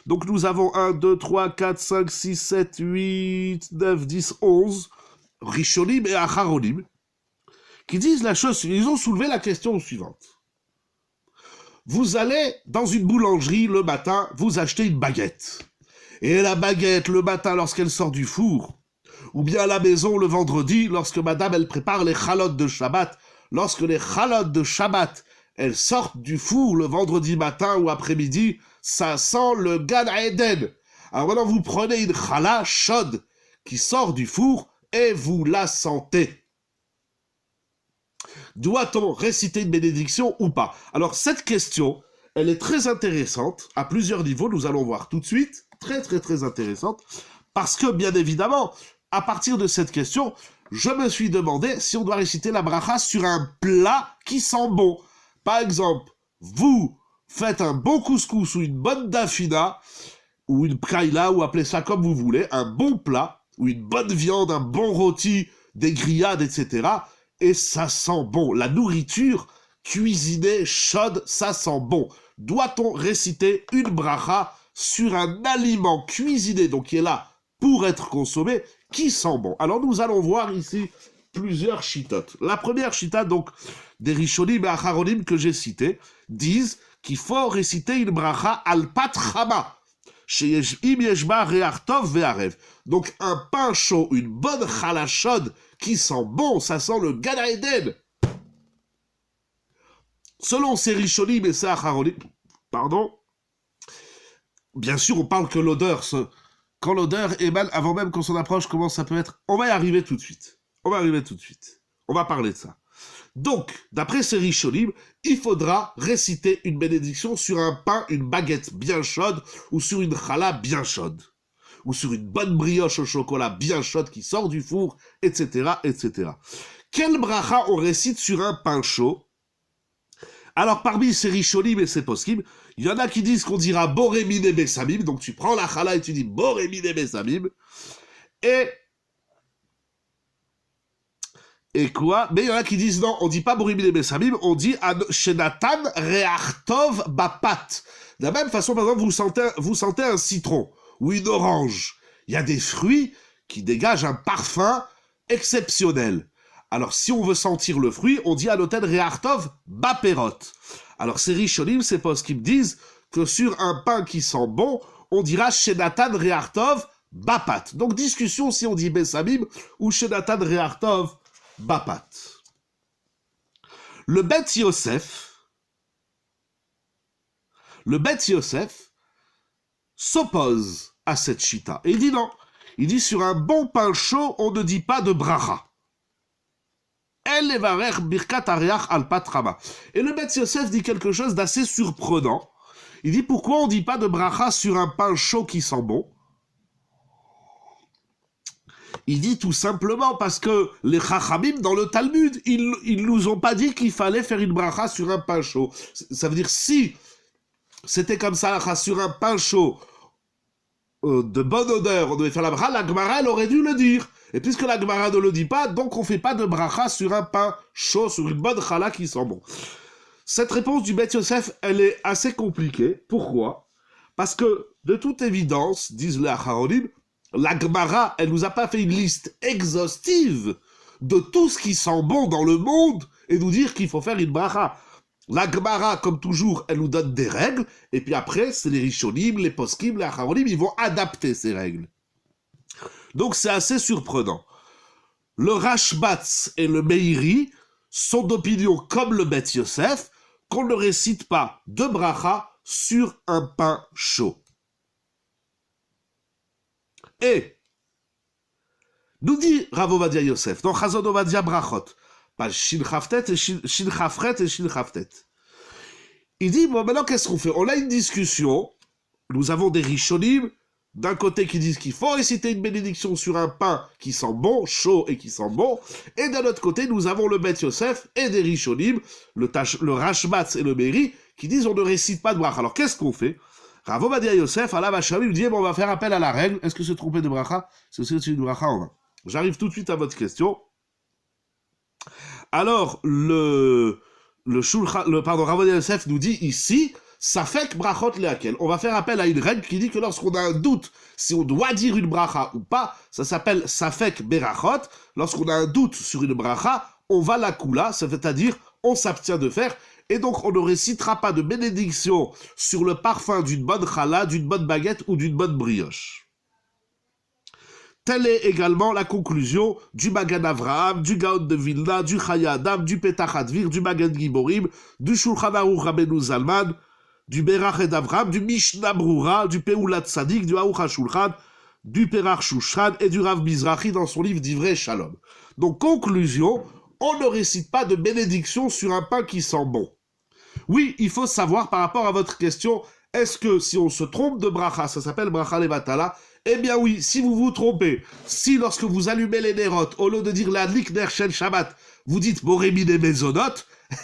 Donc nous avons 1, 2, 3, 4, 5, 6, 7, 8, 9, 10, 11 Rishonim et Acharonim qui disent la chose, ils ont soulevé la question suivante. Vous allez dans une boulangerie le matin, vous achetez une baguette. Et la baguette, le matin, lorsqu'elle sort du four, ou bien à la maison le vendredi, lorsque madame, elle prépare les chalotes de Shabbat, lorsque les chalotes de Shabbat, elles sortent du four le vendredi matin ou après-midi, ça sent le Gan Eden. Alors maintenant, vous prenez une chala chaude qui sort du four et vous la sentez. Doit-on réciter une bénédiction ou pas? Alors cette question, elle est très intéressante, à plusieurs niveaux, nous allons voir tout de suite, très très très intéressante, parce que bien évidemment, à partir de cette question, je me suis demandé si on doit réciter la bracha sur un plat qui sent bon. Par exemple, vous faites un bon couscous ou une bonne dafina, ou une praïla, ou appelez ça comme vous voulez, un bon plat, ou une bonne viande, un bon rôti, des grillades, etc., et ça sent bon. La nourriture cuisinée, chaude, ça sent bon. Doit-on réciter une bracha sur un aliment cuisiné, donc qui est là pour être consommé, qui sent bon? Alors nous allons voir ici plusieurs chitotes. La première chita, donc, des Rishonim et Acharonim que j'ai cités, disent qu'il faut réciter une bracha al pat chama. Donc un pain chaud, une bonne challah chaude qui sent bon, ça sent le Gan Eden. Selon ces Rishonim et ces Acharonim, bien sûr on parle que l'odeur quand l'odeur émane avant même qu'on s'en approche, comment ça peut être? On va y arriver tout de suite. On va parler de ça. Donc, d'après ces Rishonim, il faudra réciter une bénédiction sur un pain, une baguette bien chaude, ou sur une challah bien chaude, ou sur une bonne brioche au chocolat bien chaude qui sort du four, etc., etc. Quel bracha on récite sur un pain chaud? Alors, parmi ces Rishonim et ces poskim, il y en a qui disent qu'on dira Borémine Bessamim, donc tu prends la challah et tu dis Borémine Bessamim, et quoi? Mais il y en a qui disent non, on dit pas Borimine Bessamim, on dit Shenatan Reachtov Bapat. De la même façon, par exemple, vous sentez un citron ou une orange. Il y a des fruits qui dégagent un parfum exceptionnel. Alors, si on veut sentir le fruit, on dit Anoten Reachtov Baperot. Alors, ces Rishonim, ces postes qui me disent que sur un pain qui sent bon, on dira Shenatan Reachtov Bapat. Donc, discussion si on dit Bessamim ou Shenatan Reachtov Bapat. Le Bet Yosef s'oppose à cette chita. Et il dit non. Il dit sur un bon pain chaud, on ne dit pas de bracha. El levarer birkat ariach al patrama. Et le Bet Yosef dit quelque chose d'assez surprenant. Il dit pourquoi on ne dit pas de bracha sur un pain chaud qui sent bon? Il dit tout simplement parce que les Chachamim, dans le Talmud, ils nous ont pas dit qu'il fallait faire une bracha sur un pain chaud. Ça veut dire, si c'était comme ça, sur un pain chaud, de bonne odeur, on devait faire la bracha, la Gemara, elle aurait dû le dire. Et puisque la Gemara ne le dit pas, donc on fait pas de bracha sur un pain chaud, sur une bonne challah qui sent bon. Cette réponse du Bet Yosef, elle est assez compliquée. Pourquoi? Parce que, de toute évidence, disent les Acharonim, la Gemara, elle nous a pas fait une liste exhaustive de tout ce qui sent bon dans le monde et nous dire qu'il faut faire une bracha. La Gemara, comme toujours, elle nous donne des règles, et puis après, c'est les Rishonim, les Poskim, les Acharonim, ils vont adapter ces règles. Donc c'est assez surprenant. Le Rashbatz et le Meiri sont d'opinion comme le Bet Yosef, qu'on ne récite pas de bracha sur un pain chaud. Et, nous dit Rav Ovadia Yosef, dans Chazon Ovadia Brachot, page Shin Chaftet et Shin Chafret et Shin Chaftet. Il dit, bon, maintenant, qu'est-ce qu'on fait? On a une discussion, nous avons des Rishonim, d'un côté qui disent qu'il faut réciter une bénédiction sur un pain qui sent bon, chaud et qui sent bon, et d'un autre côté, nous avons le Bet Yosef et des Rishonim, le Rashbatz et le Meiri, qui disent on ne récite pas de bracha. Alors, qu'est-ce qu'on fait? Rav Ovadia Yosef, à la Vachami, il dit, bon, on va faire appel à la règle. Est-ce que se tromper de bracha? C'est une bracha en vain. J'arrive tout de suite à votre question. Alors, Rav Ovadia Yosef nous dit ici, Safek brachot leakel. On va faire appel à une règle qui dit que lorsqu'on a un doute, si on doit dire une bracha ou pas, ça s'appelle Safek berachot. Lorsqu'on a un doute sur une bracha, on va la kula, c'est-à-dire on s'abstient de faire, et donc on ne récitera pas de bénédiction sur le parfum d'une bonne challah, d'une bonne baguette ou d'une bonne brioche. Telle est également la conclusion du Magan Avraham, du Gaon de Vilna, du Chaya Adam, du Petach Advir, du Magan Giborim, du Shulchan Aruch Rabbeinu Zalman, du Berach et Avram, du Mishnah Brura, du Peulat Tzadik, du Aruch HaShulchan, du Perach Shushan et du Rav Mizrahi dans son livre d'Ivrei Shalom. Donc, conclusion, on ne récite pas de bénédiction sur un pain qui sent bon. Oui, il faut savoir par rapport à votre question, est-ce que si on se trompe de bracha, ça s'appelle bracha levatala? Eh bien oui, si vous vous trompez, si lorsque vous allumez les nérotes, au lieu de dire la likner shel Shabbat, vous dites boremine mezonot,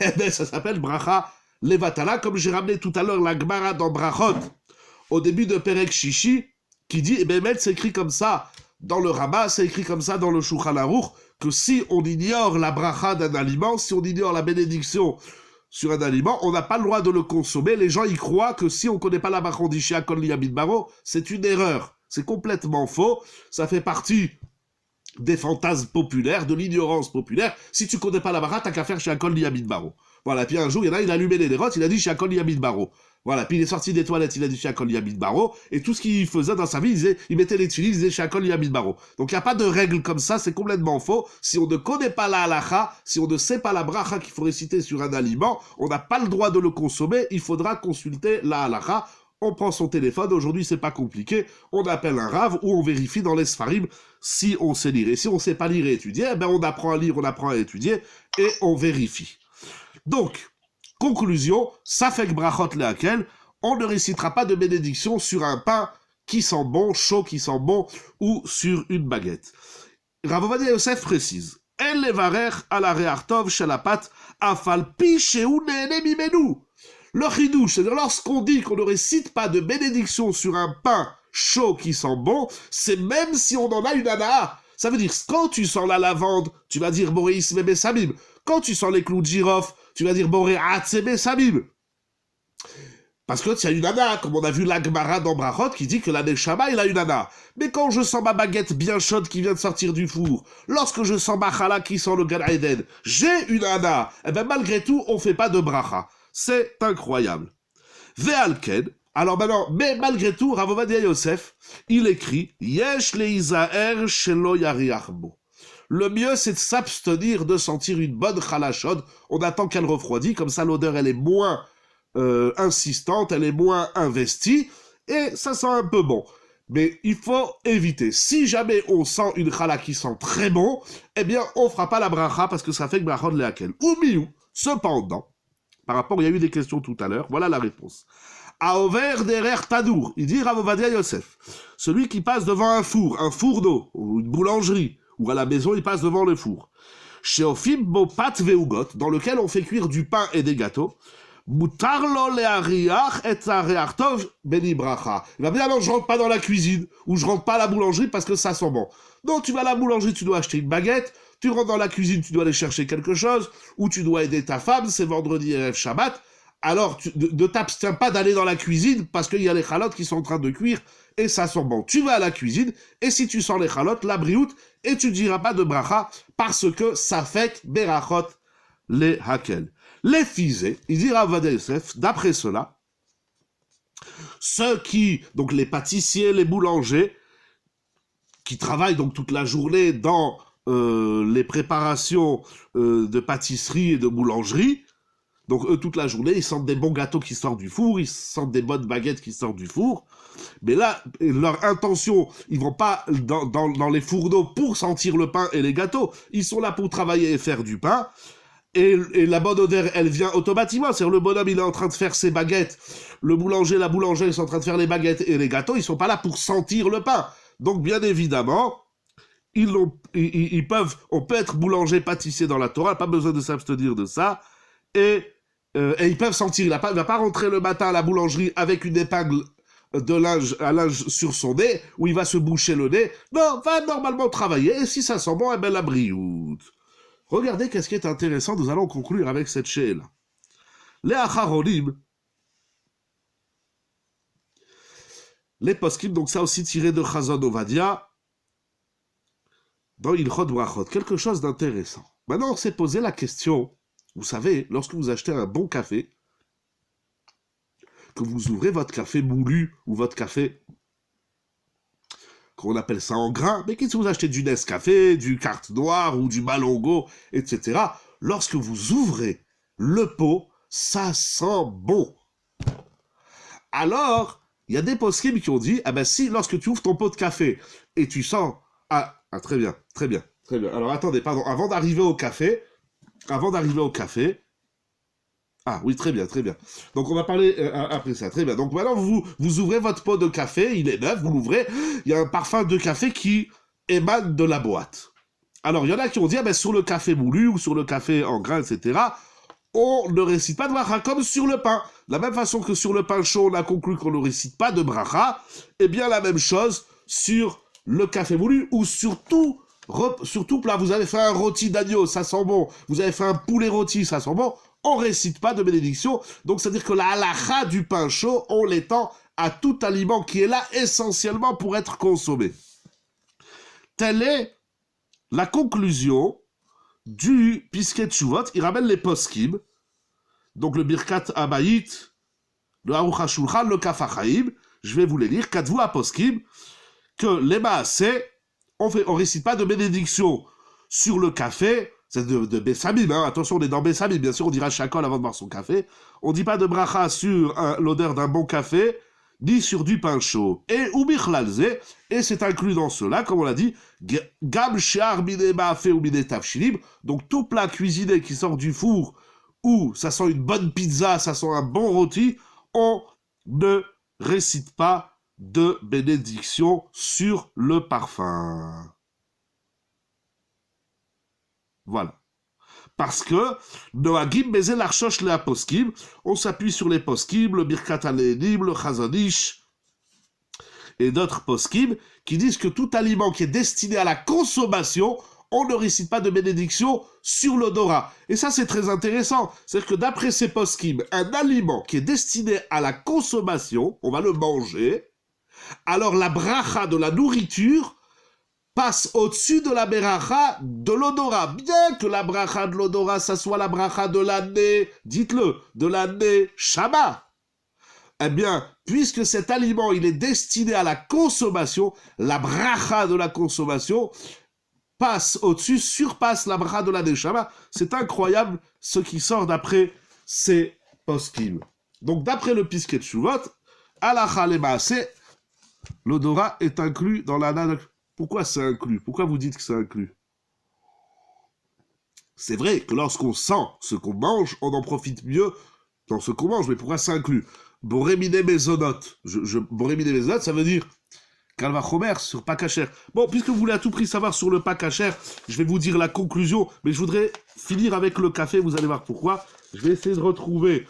eh bien ça s'appelle bracha levatala, comme j'ai ramené tout à l'heure la Gemara dans Brachot, au début de Perek Shishi, qui dit, eh bien c'est écrit comme ça dans le Rama, c'est écrit comme ça dans le Shulchan Aruch, que si on ignore la bracha d'un aliment, si on ignore la bénédiction sur un aliment, on n'a pas le droit de le consommer. Les gens y croient que si on ne connaît pas la bracha, on dit chez Akol Liyamid Baro, c'est une erreur. C'est complètement faux. Ça fait partie des fantasmes populaires, de l'ignorance populaire. Si tu ne connais pas la bracha, t'as qu'à faire chez Akol Liyamid Baro. Voilà, puis un jour, il y en a, il a allumé les nérotes, il a dit chez Akol Liyamid Baro. Voilà, puis il est sorti des toilettes, il a dit chez Akol Liyamid Baro, et tout ce qu'il faisait dans sa vie, il mettait les tuiles, il disait chez Akol Liyamid Baro. Donc il n'y a pas de règle comme ça, c'est complètement faux. Si on ne connaît pas la halacha, si on ne sait pas la bracha qu'il faut réciter sur un aliment, on n'a pas le droit de le consommer, il faudra consulter la halacha. on prend son téléphone, aujourd'hui c'est pas compliqué, on appelle un rave ou on vérifie dans les sfarim si on sait lire. Et si on sait pas lire et étudier, eh ben on apprend à lire, on apprend à étudier et on vérifie. Donc, conclusion, Safek brachot lehakel, on ne récitera pas de bénédiction sur un pain qui sent bon, chaud qui sent bon, ou sur une baguette. Rav Ovadia Yosef précise, El levarer ala re'artov shelapat afal pi sheu nehene mimenu. Le chidouche, c'est-à-dire lorsqu'on dit qu'on ne récite pas de bénédiction sur un pain chaud qui sent bon, c'est même si on en a une anaa. Ça veut dire, quand tu sens la lavande, tu vas dire Boréis Mebe Samim. Quand tu sens les clous de girofle, tu vas dire Boré Atsebe Samim. Parce que tu as une ana, comme on a vu l'Agmara dans Brachot, qui dit que la Neshama, il a une ana. Mais quand je sens ma baguette bien chaude qui vient de sortir du four, lorsque je sens ma chala qui sent le Gan Eden, j'ai une ana. Eh bien, malgré tout, on fait pas de bracha. C'est incroyable. Ve'alken, alors maintenant, mais malgré tout, Rav Ovadia Yosef, il écrit Yesh leizaer shelo yariach bo. Le mieux, c'est de s'abstenir de sentir une bonne chala chaude. On attend qu'elle refroidit, comme ça l'odeur, elle est moins insistante, elle est moins investie, et ça sent un peu bon. Mais il faut éviter. Si jamais on sent une chala qui sent très bon, eh bien, on fera pas la bracha, parce que ça fait que brachot lehakel. Ou miou, cependant, par rapport, il y a eu des questions tout à l'heure, voilà la réponse. Aover derer tadour, il dit Rav Ovadia Yosef, celui qui passe devant un four d'eau, ou une boulangerie, ou à la maison, il passe devant le four. Sheofim bo pat veugot, dans lequel on fait cuire du pain et des gâteaux, mutarlo leariach et areartov beni bracha. Il va bien, non, je rentre pas dans la cuisine, ou je rentre pas à la boulangerie parce que ça sent bon. Non, tu vas à la boulangerie, tu dois acheter une baguette, tu rentres dans la cuisine, tu dois aller chercher quelque chose, ou tu dois aider ta femme, c'est vendredi et Shabbat. Alors, ne t'abstiens pas d'aller dans la cuisine parce qu'il y a les chalotes qui sont en train de cuire et ça sent bon. Tu vas à la cuisine et si tu sens les chalotes, la briout, et tu ne diras pas de bracha parce que ça fait berachot les hakel. Les fisés, il dit Rav Ovadia Yosef, d'après cela, ceux qui, donc les pâtissiers, les boulangers, qui travaillent donc toute la journée dans les préparations de pâtisserie et de boulangerie, donc eux, toute la journée, ils sentent des bons gâteaux qui sortent du four, ils sentent des bonnes baguettes qui sortent du four. Mais là, leur intention, ils vont pas dans les fours d'eau pour sentir le pain et les gâteaux. Ils sont là pour travailler et faire du pain. Et la bonne odeur, elle vient automatiquement. C'est-à-dire le bonhomme, il est en train de faire ses baguettes. Le boulanger, la boulangère, ils sont en train de faire les baguettes et les gâteaux. Ils sont pas là pour sentir le pain. Donc, bien évidemment, on peut être boulanger, pâtissier dans la Torah, pas besoin de s'abstenir de ça. Et ils peuvent sentir, il va pas rentrer le matin à la boulangerie avec une épingle de linge sur son nez, où il va se boucher le nez. Non, va normalement travailler, et si ça sent bon, eh ben la brioute. Regardez qu'est-ce qui est intéressant, nous allons conclure avec cette chéla. Les acharonim, les poskim, donc ça aussi tiré de Chazon Ovadia, dans Ilchot Brachot, quelque chose d'intéressant. Maintenant, on s'est posé la question. Vous savez, lorsque vous achetez un bon café, que vous ouvrez votre café moulu ou votre café, qu'on appelle ça en grain, mais si vous achetez du Nescafé, du Carte Noire ou du Malongo, etc., lorsque vous ouvrez le pot, ça sent bon. Alors, il y a des poskim qui ont dit, ah ben si, lorsque tu ouvres ton pot de café et tu sens... Ah, très bien. Alors attendez, pardon, avant d'arriver au café... Ah oui, très bien. Donc on va parler après ça, très bien. Donc maintenant, vous ouvrez votre pot de café, il est neuf, vous l'ouvrez, il y a un parfum de café qui émane de la boîte. Alors il y en a qui ont dit, ah ben sur le café moulu ou sur le café en grain, etc., on ne récite pas de bracha comme sur le pain. De la même façon que sur le pain chaud, on a conclu qu'on ne récite pas de bracha, et bien la même chose sur le café moulu ou surtout là, vous avez fait un rôti d'agneau, ça sent bon. Vous avez fait un poulet rôti, ça sent bon. On récite pas de bénédiction. Donc, c'est-à-dire que la halakha du pain chaud, on l'étend à tout aliment qui est là essentiellement pour être consommé. Telle est la conclusion du Piskei Teshuvot. Il ramène les poskim. Donc, le Birkat Abayit, le Aruch HaShulchan, le Kaf HaChaim. Je vais vous les lire. Kadvu poskim que les maaseh, on récite pas de bénédiction sur le café, c'est de Bessamim, hein. Attention, on est dans Bessamim, bien sûr, on dira chacun avant de boire son café. On dit pas de bracha sur l'odeur d'un bon café, ni sur du pain chaud. Et ubichlalze, et c'est inclus dans cela, comme on l'a dit, gam she'ar mine ma'afe ou mine tavshilim, donc tout plat cuisiné qui sort du four, où ça sent une bonne pizza, ça sent un bon rôti, on ne récite pas de bénédiction sur le parfum. Voilà. Parce que Noagim Bezel Archosh le Poskim, on s'appuie sur les Poskim, le Birkat Alenim, le Chazanish et d'autres Poskim qui disent que tout aliment qui est destiné à la consommation, on ne récite pas de bénédiction sur l'odorat. Et ça, c'est très intéressant. C'est-à-dire que d'après ces Poskim, un aliment qui est destiné à la consommation, on va le manger, alors la bracha de la nourriture passe au-dessus de la bracha de l'odorat. Bien que la bracha de l'odorat, ça soit la bracha de l'année, dites-le, de l'année Shama. Eh bien, puisque cet aliment, il est destiné à la consommation, la bracha de la consommation passe au-dessus, surpasse la bracha de l'année Shama. C'est incroyable ce qui sort d'après ces poskim. Donc, d'après le Piskei Teshuvot, halacha lemaase, l'odorat est inclus dans la nana. Pourquoi c'est inclus? Pourquoi vous dites que c'est inclus? C'est vrai que lorsqu'on sent ce qu'on mange, on en profite mieux dans ce qu'on mange. Mais pourquoi c'est inclus? Borémine mezonot. Borémine mezonot, ça veut dire Kalva Chomer sur pas kasher. Bon, puisque vous voulez à tout prix savoir sur le pas kasher, je vais vous dire la conclusion, mais je voudrais finir avec le café, vous allez voir pourquoi. Je vais essayer de retrouver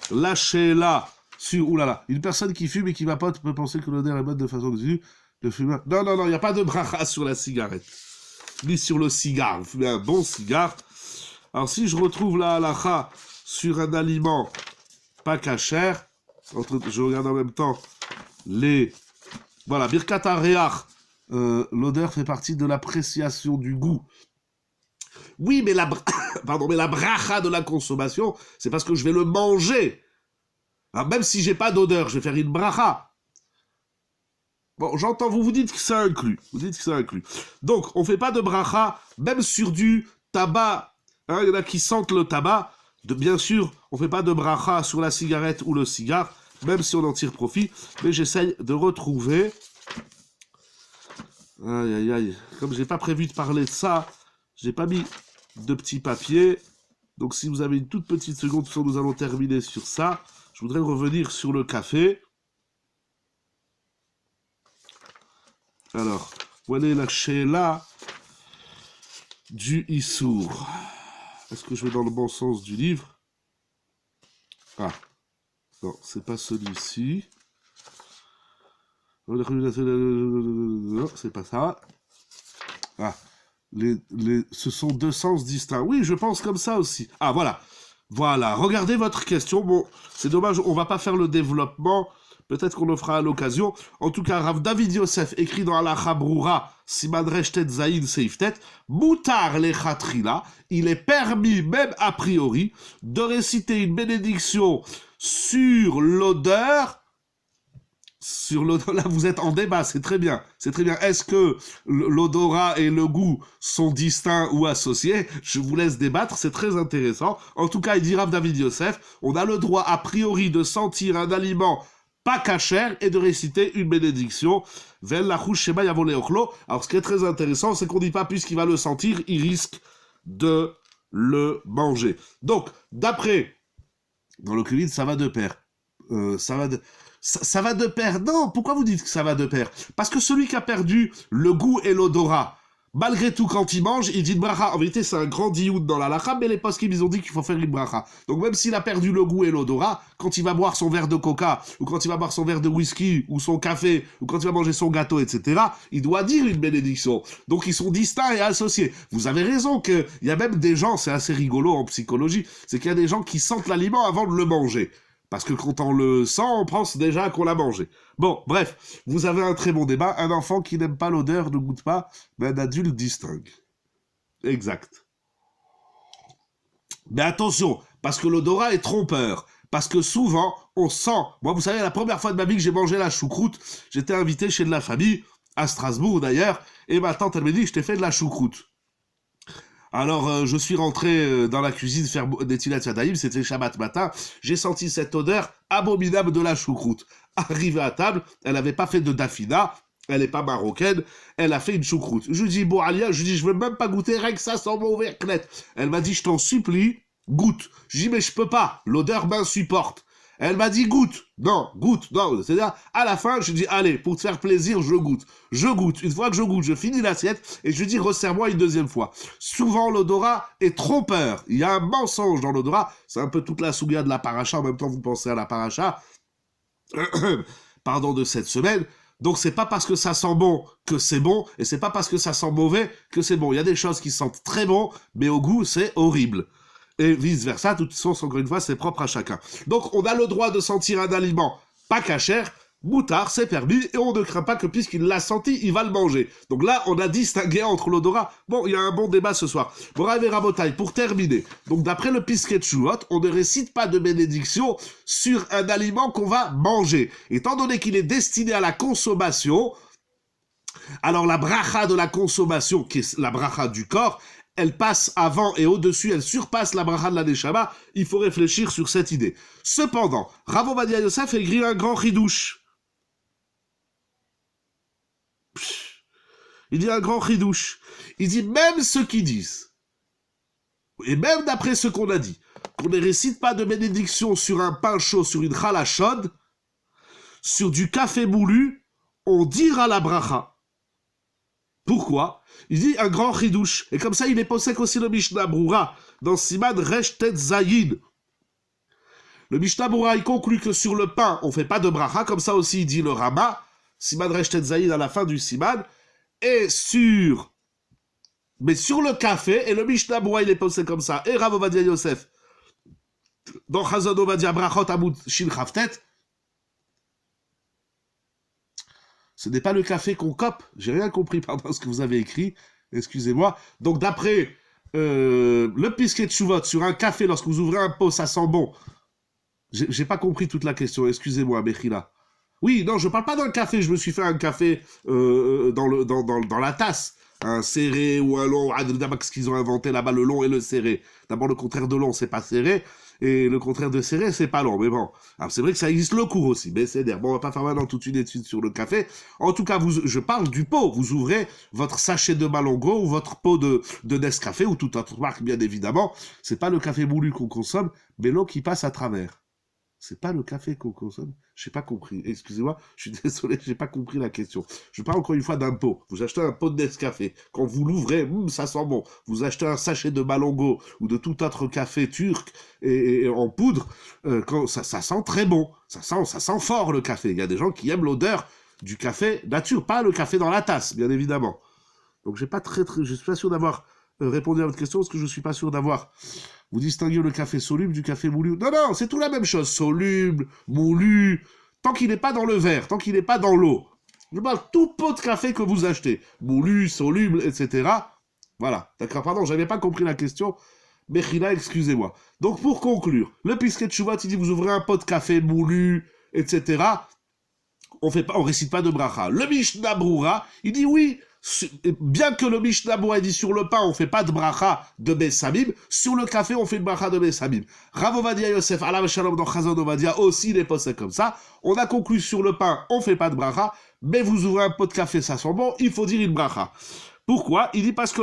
la sheila sur... Oulala, une personne qui fume et qui vapote peut penser que l'odeur est bonne de façon continue. Le fumeur... Non, il n'y a pas de bracha sur la cigarette. Ni sur le cigare. Vous fumez un bon cigare. Alors, si je retrouve la halacha sur un aliment pas kasher, je regarde en même temps les... Voilà, Birkat Hareach, l'odeur fait partie de l'appréciation du goût. Oui, mais la bracha de la consommation, c'est parce que je vais le manger. Alors, même si j'ai pas d'odeur, je vais faire une bracha. Bon, j'entends, vous dites que c'est inclus. Vous dites que c'est inclus. Donc, on fait pas de bracha, même sur du tabac. Hein, il y en a qui sentent le tabac. Bien sûr, on fait pas de bracha sur la cigarette ou le cigare, même si on en tire profit. Mais j'essaye de retrouver... Aïe, aïe, aïe. Comme j'ai pas prévu de parler de ça, j'ai pas mis de petits papiers. Donc, si vous avez une toute petite seconde, nous allons terminer sur ça. Je voudrais revenir sur le café. Alors, voilà la sheila du Issour. Est-ce que je vais dans le bon sens du livre? Ah, non, c'est pas celui-ci. Non, c'est pas ça. Ah, ce sont deux sens distincts. Oui, je pense comme ça aussi. Ah, voilà. Voilà, regardez votre question. Bon, c'est dommage, on va pas faire le développement. Peut-être qu'on le fera à l'occasion. En tout cas, Rav David Yosef écrit dans Halacha Broura, Siman Resh Tet Zayin Seif Tet, Moutar Lechatrila, il est permis, même a priori, de réciter une bénédiction sur l'odeur. Sur l'odeur, là vous êtes en débat, c'est très bien. C'est très bien. Est-ce que l'odorat et le goût sont distincts ou associés? Je vous laisse débattre, c'est très intéressant. En tout cas, il dit Rav David Yosef, on a le droit a priori de sentir un aliment pas kasher et de réciter une bénédiction. Alors, ce qui est très intéressant, c'est qu'on dit pas puisqu'il va le sentir, il risque de le manger. Donc, d'après, dans le Kulin, ça va de pair. Ça va de pair. Non, pourquoi vous dites que ça va de pair? Parce que celui qui a perdu le goût et l'odorat, malgré tout, quand il mange, il dit une bracha. En vérité, c'est un grand dioud dans la lacha, mais les poskim, ils ont dit qu'il faut faire une bracha. Donc même s'il a perdu le goût et l'odorat, quand il va boire son verre de coca, ou quand il va boire son verre de whisky, ou son café, ou quand il va manger son gâteau, etc., il doit dire une bénédiction. Donc ils sont distincts et associés. Vous avez raison qu'il y a même des gens, c'est assez rigolo en psychologie, c'est qu'il y a des gens qui sentent l'aliment avant de le manger. Parce que quand on le sent, on pense déjà qu'on l'a mangé. Bon, bref, vous avez un très bon débat. Un enfant qui n'aime pas l'odeur ne goûte pas, mais un adulte distingue. Exact. Mais attention, parce que l'odorat est trompeur. Parce que souvent, on sent... Moi, vous savez, la première fois de ma vie que j'ai mangé la choucroute, j'étais invité chez de la famille, à Strasbourg d'ailleurs, et ma tante, elle m'a dit, je t'ai fait de la choucroute. Alors, je suis rentré dans la cuisine faire des Tilat Yadayim, c'était Shabbat matin, j'ai senti cette odeur abominable de la choucroute. Arrivé à table, elle n'avait pas fait de dafina, elle n'est pas marocaine, elle a fait une choucroute. Je lui dis, bon Alia, je lui dis, je veux même pas goûter, rien que ça sent mauvais, clette. Elle m'a dit, je t'en supplie, goûte. Je dis, mais je peux pas, l'odeur m'insupporte. Elle m'a dit goûte. Non, goûte. Non, c'est-à-dire, à la fin, je dis, allez, pour te faire plaisir, je goûte. Je goûte. Une fois que je goûte, je finis l'assiette et je lui dis, resserre-moi une deuxième fois. Souvent, l'odorat est trompeur. Il y a un mensonge dans l'odorat. C'est un peu toute la souga de la paracha. En même temps, vous pensez à la paracha. Pardon, de cette semaine. Donc, c'est pas parce que ça sent bon que c'est bon, et c'est pas parce que ça sent mauvais que c'est bon. Il y a des choses qui sentent très bon, mais au goût, c'est horrible. Et vice-versa, de toute façon, encore une fois, c'est propre à chacun. Donc, on a le droit de sentir un aliment pas cachère, moutard, c'est permis, et on ne craint pas que puisqu'il l'a senti, il va le manger. Donc là, on a distingué entre l'odorat. Bon, il y a un bon débat ce soir. Morav et Rabotai, pour terminer, donc d'après le Pisket Shuot, on ne récite pas de bénédiction sur un aliment qu'on va manger. Étant donné qu'il est destiné à la consommation, alors la bracha de la consommation, qui est la bracha du corps, elle passe avant et au-dessus, elle surpasse la bracha de la Neshama. Il faut réfléchir sur cette idée. Cependant, Rav Ovadia Yosef écrit un grand chidouche. Il dit un grand chidouche. Il dit même ceux qui disent, et même d'après ce qu'on a dit, qu'on ne récite pas de bénédiction sur un pain chaud, sur une challah chaude, sur du café moulu, on dira la bracha. Pourquoi? Il dit un grand chidouche. Et comme ça, il est possèque aussi le Mishnah Broura dans Siman Resh Tet Zayin. Le Mishnah Broura, il conclut que sur le pain, on ne fait pas de bracha. Comme ça aussi, il dit le Rama. Siman Resh Tet Zayin à la fin du Siman. Et sur... Mais sur le café, et le Mishnah Broura, il est possèque comme ça. Et Rav Ovadia Yosef, dans Chazon Ovadia Brachot Amud Shin Chavtet, ce n'est pas le café qu'on cope. J'ai rien compris pardon ce que vous avez écrit. Excusez-moi. Donc d'après le Pisket Shuvot sur un café, lorsque vous ouvrez un pot, ça sent bon. J'ai pas compris toute la question. Excusez-moi, Bechila. Oui, non, je parle pas d'un café. Je me suis fait un café dans la tasse. Un serré ou un long. Ce qu'ils ont inventé là-bas, le long et le serré. D'abord, le contraire de long, c'est pas serré. Et le contraire de serré, c'est pas long. Mais bon, alors, c'est vrai que ça existe le cours aussi. Mais c'est d'air. Bon, on va pas faire maintenant toute une étude sur le café. En tout cas, je parle du pot. Vous ouvrez votre sachet de Malongo ou votre pot de Nescafé ou toute autre marque, bien évidemment. C'est pas le café moulu qu'on consomme, mais l'eau qui passe à travers. C'est pas le café qu'on consomme. J'ai pas compris. Excusez-moi, je suis désolé, j'ai pas compris la question. Je parle encore une fois d'un pot. Vous achetez un pot de Nescafé. Quand vous l'ouvrez, ça sent bon. Vous achetez un sachet de Malongo ou de tout autre café turc et en poudre, quand ça sent très bon. Ça sent fort le café. Il y a des gens qui aiment l'odeur du café nature, pas le café dans la tasse, bien évidemment. Donc je suis pas sûr d'avoir répondu à votre question parce que je suis pas sûr d'avoir. Vous distinguez le café soluble du café moulu. Non, c'est tout la même chose. Soluble, moulu, tant qu'il n'est pas dans le verre, tant qu'il n'est pas dans l'eau. Je parle tout pot de café que vous achetez. Moulu, soluble, etc. Voilà. D'accord, pardon, j'avais pas compris la question. Mechila, excusez-moi. Donc pour conclure, le Pisket Shuvot, il dit vous ouvrez un pot de café moulu, etc. On récite pas de bracha. Le Mishnah Broura, il dit oui, bien que le Mishnah Broura dit sur le pain, on fait pas de bracha de Bessamim, sur le café, on fait une bracha de Bessamim. Rav Ovadia Yosef, alav shalom dans Chazon Ovadia, aussi il est posé comme ça. On a conclu sur le pain, on fait pas de bracha, mais vous ouvrez un pot de café, ça sent bon, il faut dire une bracha. Pourquoi? Il dit parce que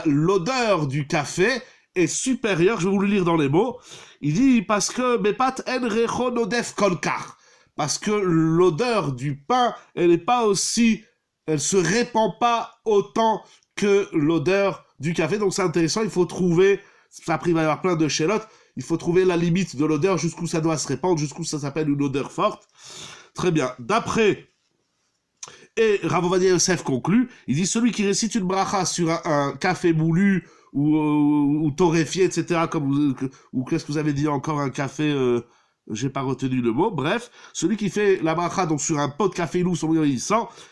l'odeur du café est supérieure, je vais vous le lire dans les mots, il dit parce que Bepat en rechon odef kolkar. Parce que l'odeur du pain, elle se répand pas autant que l'odeur du café. Donc c'est intéressant, il faut trouver, après il va y avoir plein de chélotes, il faut trouver la limite de l'odeur, jusqu'où ça doit se répandre, jusqu'où ça s'appelle une odeur forte. Très bien. D'après, et Rav Ovadia Yosef conclut, il dit celui qui récite une bracha sur un café moulu ou torréfié, etc., ou qu'est-ce que vous avez dit encore, un café... j'ai pas retenu le mot, bref, celui qui fait la bracha donc sur un pot de café lourd,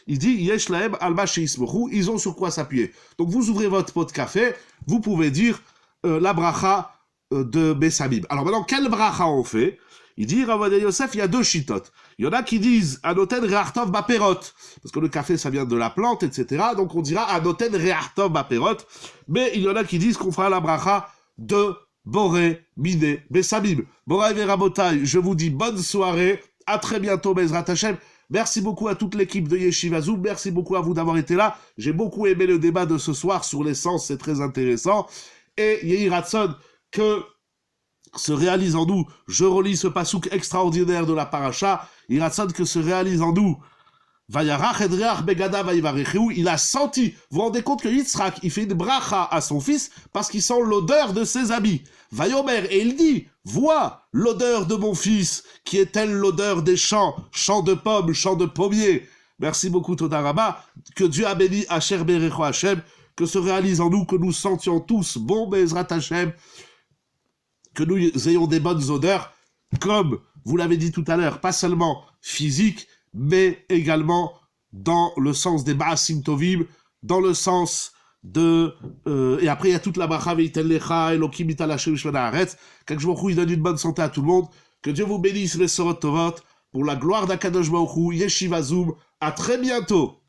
il dit Yesh lahem alma sheismochu, ils ont sur quoi s'appuyer. Donc vous ouvrez votre pot de café, vous pouvez dire la bracha de Bessamim. Alors maintenant, quelle bracha on fait? Il dit, Rav Ovadia Yosef, il y a deux chitotes. Il y en a qui disent Anoten Re'artov Baperot, parce que le café, ça vient de la plante, etc. Donc on dira Anoten Re'artov Baperot. Mais il y en a qui disent qu'on fera la bracha de Boré, Mine, Bessamim. Boraï Verabotai, je vous dis bonne soirée. À très bientôt, Bezrat Hashem. Merci beaucoup à toute l'équipe de Yeshiva Zoom. Merci beaucoup à vous d'avoir été là. J'ai beaucoup aimé le débat de ce soir sur l'essence, c'est très intéressant. Et Yehi Ratson, que se réalise en nous, je relis ce pasouk extraordinaire de la paracha, Yehi Ratson, que se réalise en nous, Vayarach edreach begada vayivarechu, il a senti, vous vous rendez compte que Yitzhak, il fait une bracha à son fils parce qu'il sent l'odeur de ses habits. Vayomer, et il dit, vois l'odeur de mon fils, qui est telle l'odeur des champs, champs de pommes, champs de pommiers. Merci beaucoup Toda Rabba, que Dieu a béni Asher Berecho Hashem, que se réalise en nous, que nous sentions tous bon Bezrat Hashem, que nous ayons des bonnes odeurs, comme vous l'avez dit tout à l'heure, pas seulement physique, mais également dans le sens des Ba'asim Tovim, dans le sens de... et après, il y a toute la bracha Ve'iten Lecha, Elokim Ital Hashem Shvena Haaretz, il donne une bonne santé à tout le monde, que Dieu vous bénisse, les Sorot Tovot, pour la gloire d'Akadosh Baruch Hu, Yeshiva Zoom, à très bientôt.